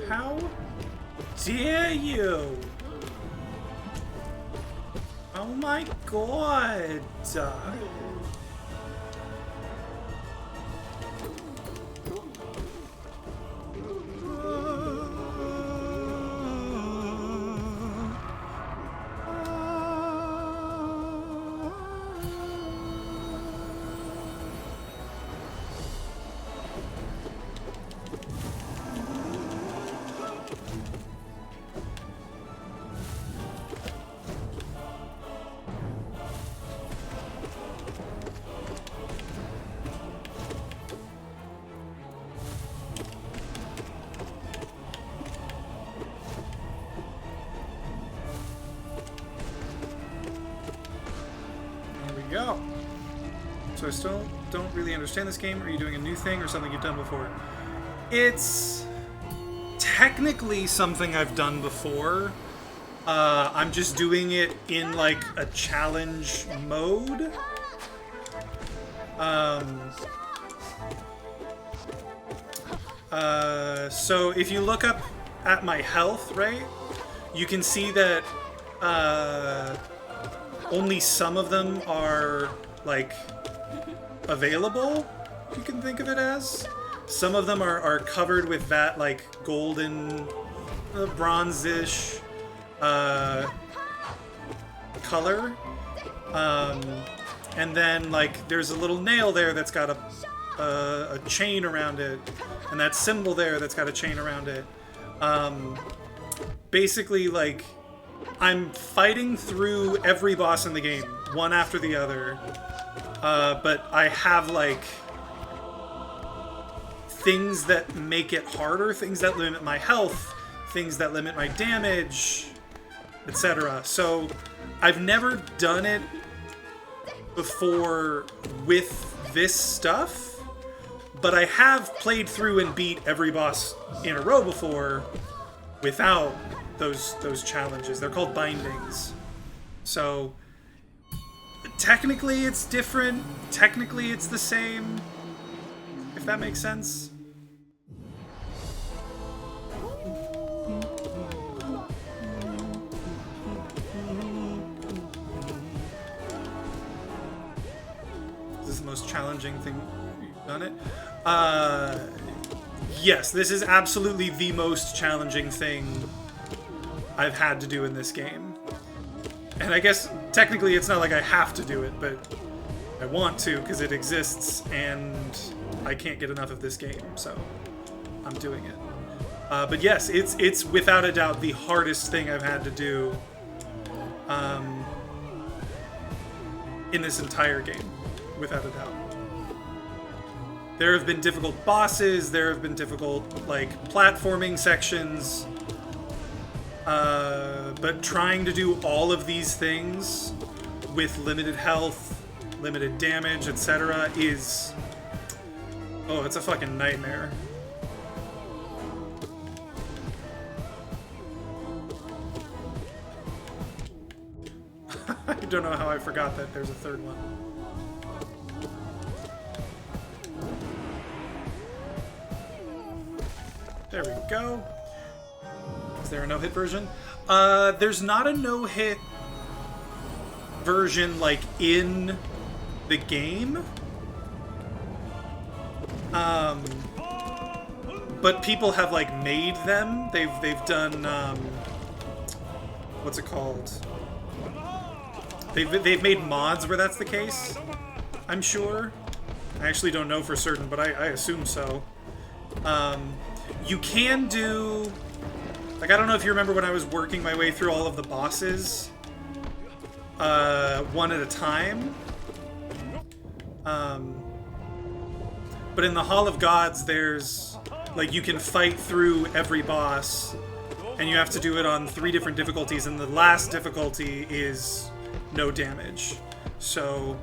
How dare you? Oh my god. So I still don't really understand this game. Are you doing a new thing or something you've done before? It's technically something I've done before. I'm just doing it in like a challenge mode. So if you look up at my health, right, you can see that only some of them are like available, you can think of it as. Some of them are covered with that like golden, bronze-ish color. And then like there's a little nail there that's got a chain around it, and that symbol there that's got a chain around it. Basically, like, I'm fighting through every boss in the game, one after the other, but I have, like, things that make it harder, things that limit my health, things that limit my damage, etc. So, I've never done it before with this stuff, but I have played through and beat every boss in a row before without those challenges. They're called bindings. So technically it's different, technically it's the same, if that makes sense. This is the most challenging thing you've done it. Yes, this is absolutely the most challenging thing I've had to do in this game. And I guess technically it's not like I have to do it, but I want to because it exists and I can't get enough of this game, so I'm doing it. But yes, it's without a doubt the hardest thing I've had to do in this entire game, without a doubt. There have been difficult bosses, there have been difficult, like, platforming sections, but trying to do all of these things with limited health, limited damage, etc. is... oh, it's a fucking nightmare. I don't know how I forgot that there's a third one. There we go. Is there a no-hit version? There's not a no-hit version, like, in the game. But people have, like, made them. They've done, what's it called? They've made mods where that's the case, I'm sure. I actually don't know for certain, but I assume so. You can do... like, I don't know if you remember when I was working my way through all of the bosses one at a time. But in the Hall of Gods, there's... like, you can fight through every boss, and you have to do it on 3 different difficulties, and the last difficulty is no damage. So,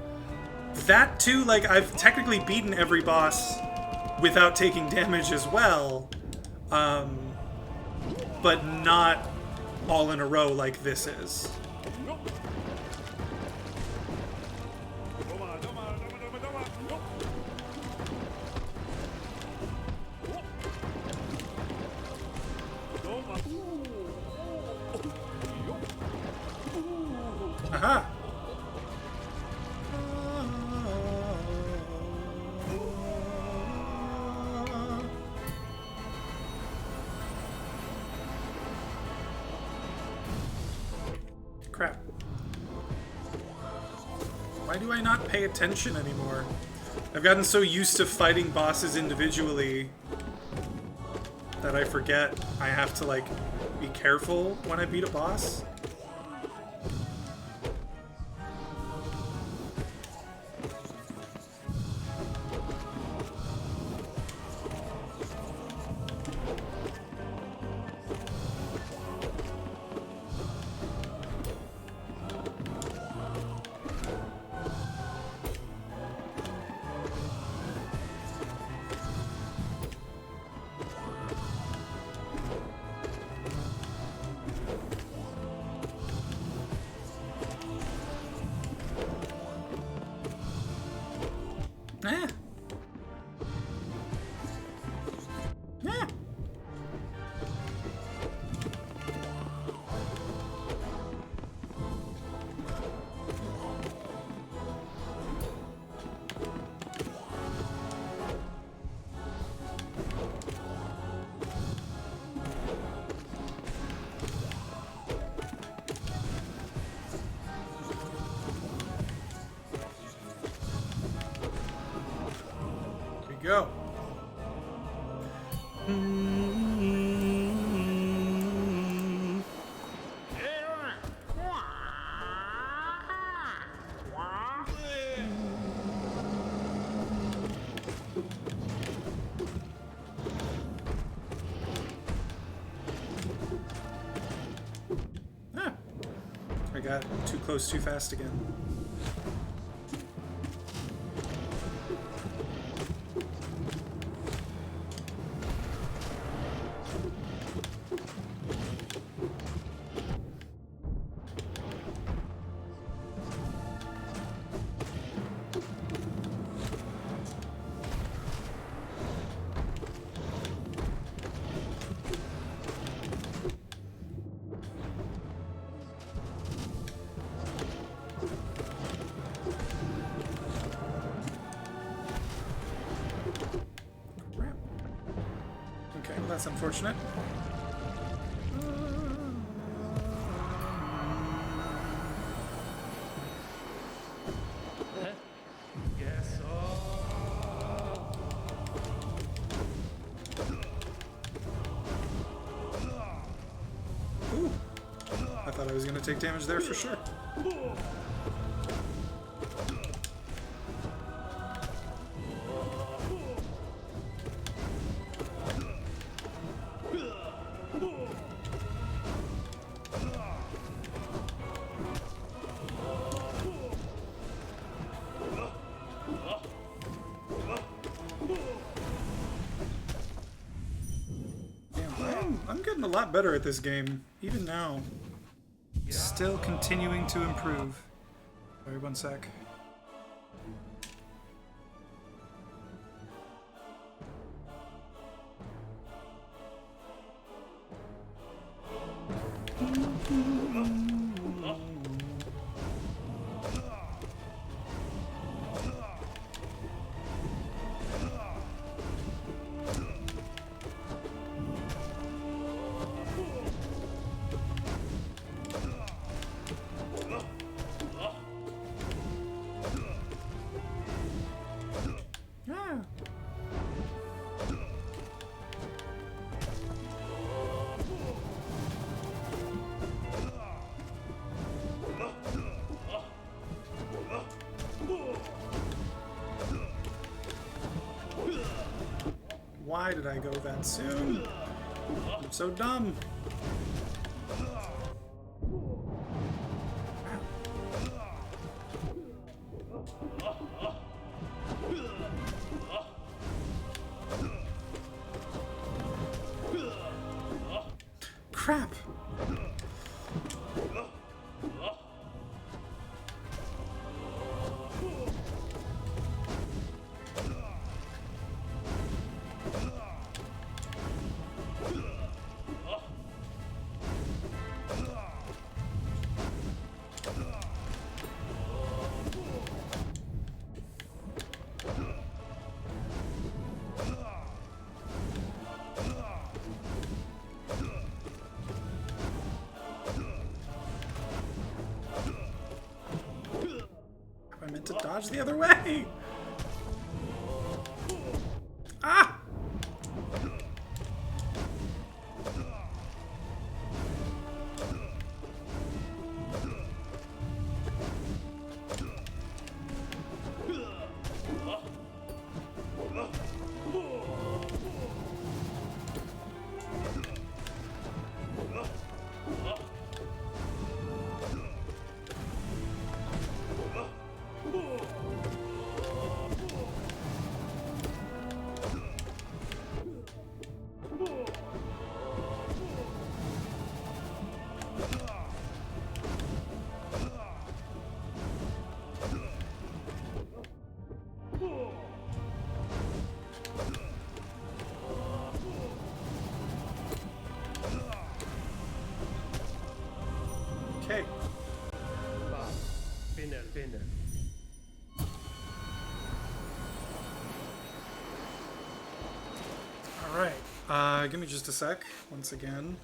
that too, like, I've technically beaten every boss without taking damage as well, but not all in a row like this is. Aha! Crap. Why do I not pay attention anymore? I've gotten so used to fighting bosses individually that I forget I have to, like, be careful when I beat a boss. go. Ah, I got too close too fast again. That's unfortunate. Ooh. I thought I was going to take damage there for sure. I'm getting a lot better at this game, even now. Still continuing to improve. Sorry, one sec. Why did I go that soon? I'm so dumb. Crap. I meant to dodge the other way. Ah! Okay. Finna. Alright. Give me just a sec, once again.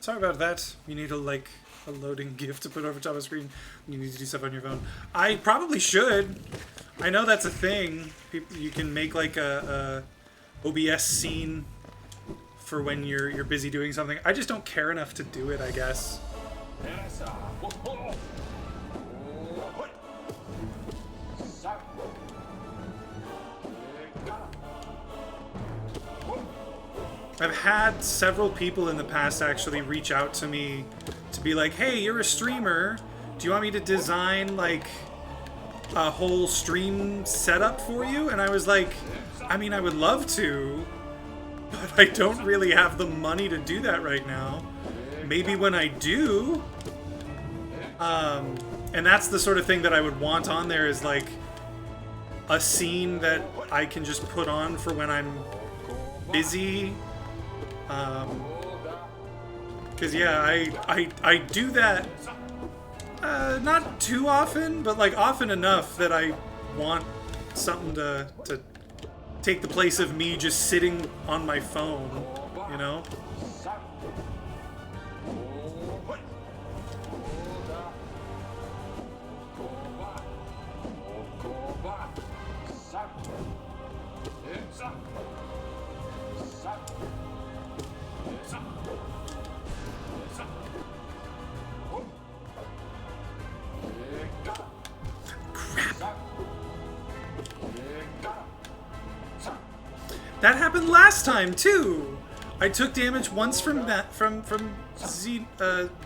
Sorry about that. You need like a loading GIF to put over top of the screen. You need to do stuff on your phone. I probably should. I know that's a thing. People, you can make like a OBS scene for when you're busy doing something. I just don't care enough to do it, I guess. I've had several people in the past actually reach out to me to be like, hey, you're a streamer. Do you want me to design like a whole stream setup for you? And I was like, I mean, I would love to, but I don't really have the money to do that right now. Maybe when I do. And that's the sort of thing that I would want on there, is like a scene that I can just put on for when I'm busy. Cause yeah, I do that, not too often, but like often enough that I want something to take the place of me just sitting on my phone, you know? That happened last time too. I took damage once from that from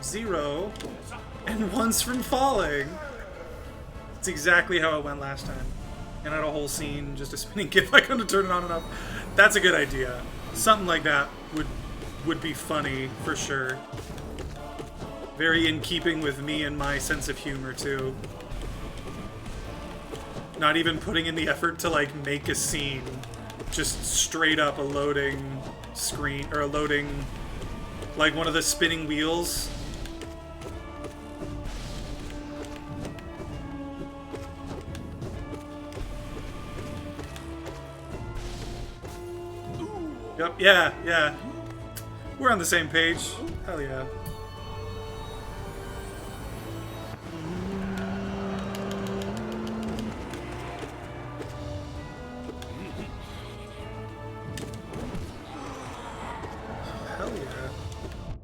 Zero, and once from falling. It's exactly how it went last time. And I had a whole scene, just a spinning GIF. I couldn't turn it on and off. That's a good idea. Something like that would be funny for sure. Very in keeping with me and my sense of humor too. Not even putting in the effort to like make a scene. Just straight up a loading screen, or a loading, like one of the spinning wheels. Yep, yeah. We're on the same page. Hell yeah.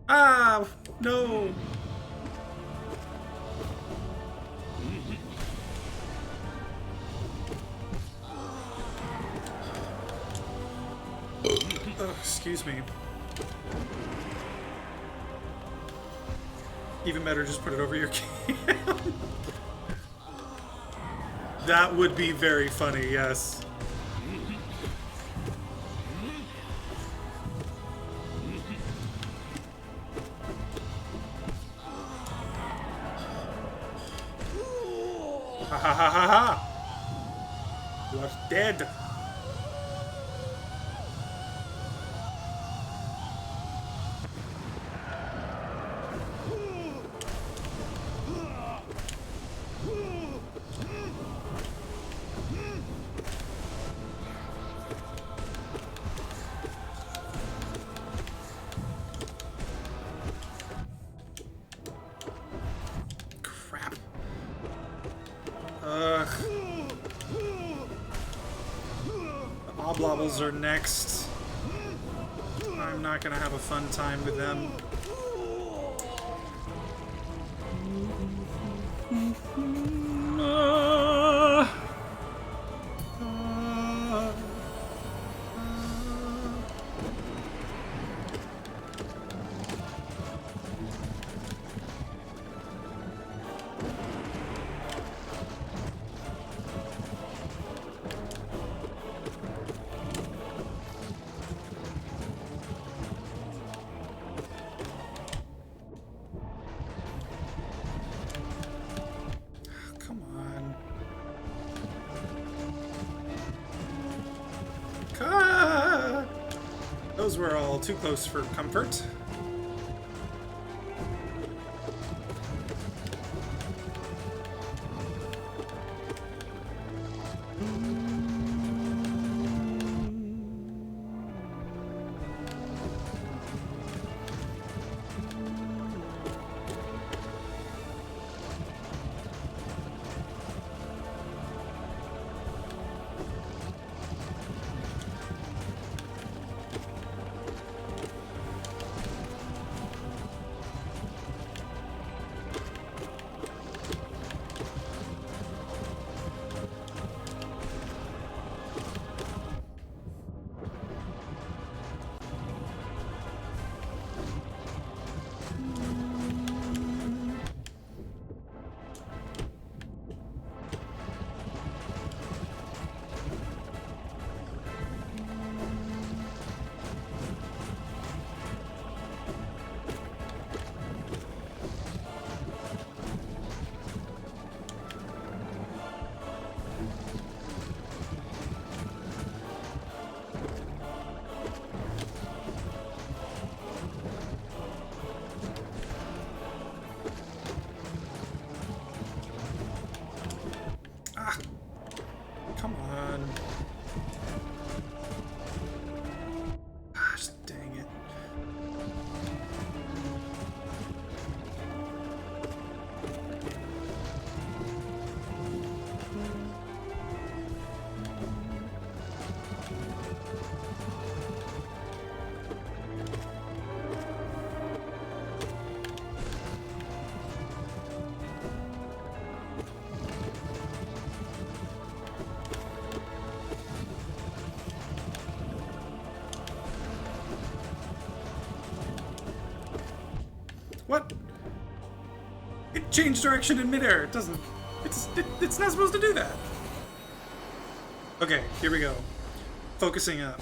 Ah, no. Oh, excuse me. Even better, just put it over your cam. That would be very funny, yes. Ha ha ha ha ha! You are dead! Oblobbles are next. I'm not gonna have a fun time with them. Those were all too close for comfort. change direction in midair. It doesn't. It's not supposed to do that. Okay, here we go. Focusing up.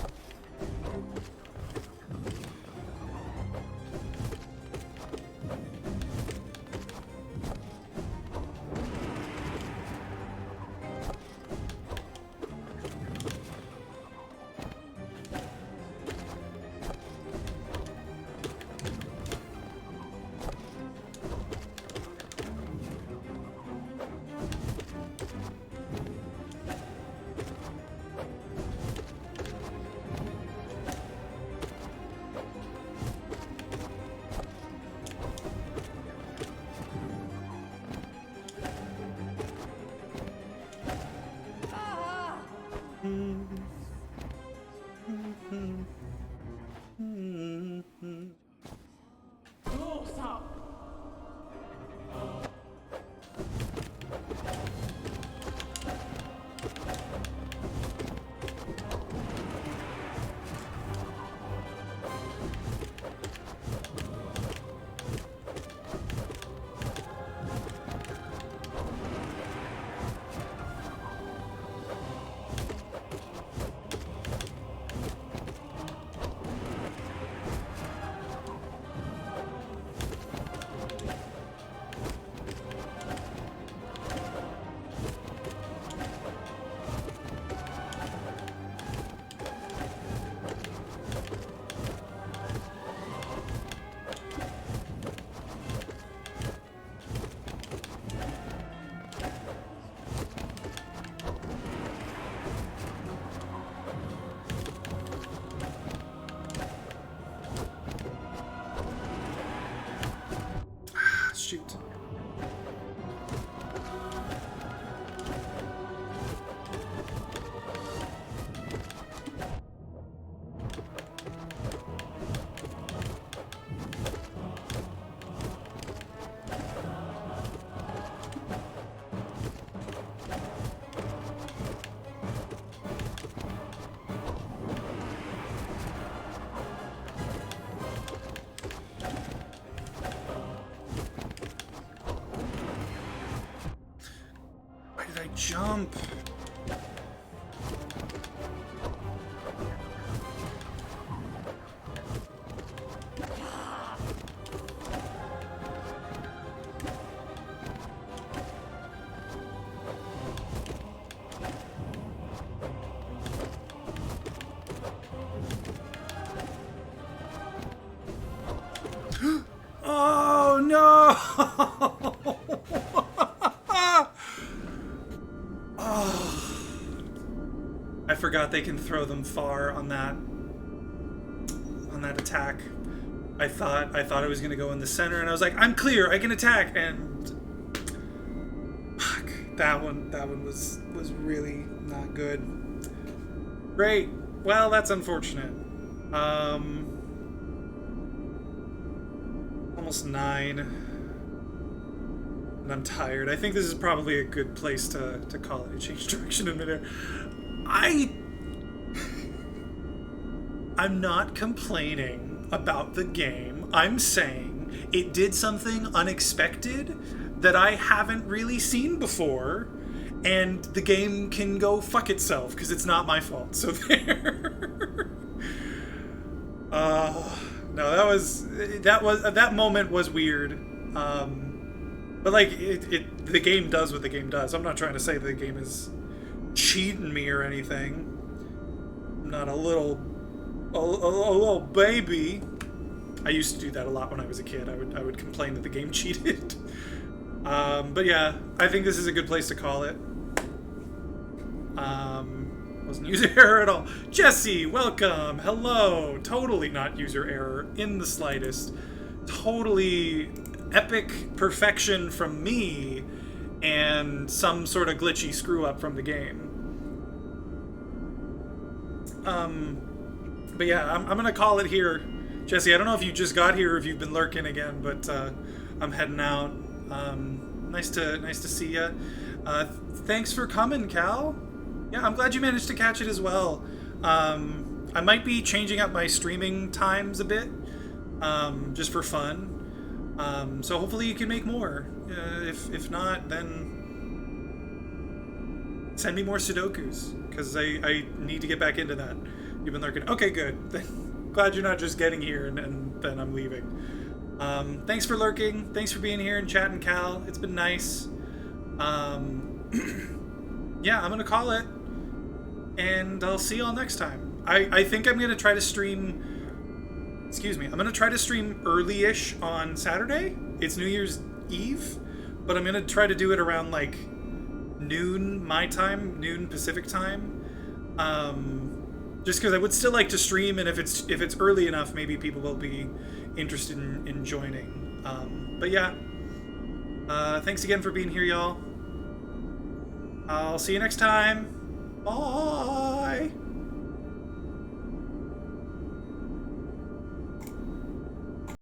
Shoot. Jump. Oh no. I forgot they can throw them far on that attack. I thought it was gonna go in the center, and I was like, I'm clear, I can attack, and fuck, that one was really not good. Great. Well, that's unfortunate. Almost 9. And I'm tired. I think this is probably a good place to call it. Change direction in midair. I'm not complaining about the game. I'm saying it did something unexpected that I haven't really seen before, and the game can go fuck itself because it's not my fault. So there. No, that moment was weird. But like the game does what the game does. I'm not trying to say the game is cheating me or anything. I'm not a little baby. I used to do that a lot when I was a kid. I would complain that the game cheated. But yeah, I think this is a good place to call it. Wasn't user error at all. Jesse, welcome. Hello. Totally not user error in the slightest. Totally epic perfection from me and some sort of glitchy screw up from the game. But yeah, I'm gonna call it here. Jesse, I don't know if you just got here or if you've been lurking again, but I'm heading out. Nice to see ya. Thanks for coming, Cal. Yeah, I'm glad you managed to catch it as well. I might be changing up my streaming times a bit, just for fun. So hopefully you can make more. If not, then send me more Sudokus, because I need to get back into that. You've been lurking. Okay, good. Glad you're not just getting here and then I'm leaving. Thanks for lurking. Thanks for being here and chatting, Cal. It's been nice. Yeah, I'm gonna call it, and I'll see y'all next time. I think I'm gonna try to stream. Excuse me. I'm gonna try to stream early-ish on Saturday. It's New Year's Eve, but I'm gonna try to do it around like noon my time, noon Pacific time. Just because I would still like to stream, and if it's early enough, maybe people will be interested in joining. But yeah, thanks again for being here, y'all. I'll see you next time. Bye.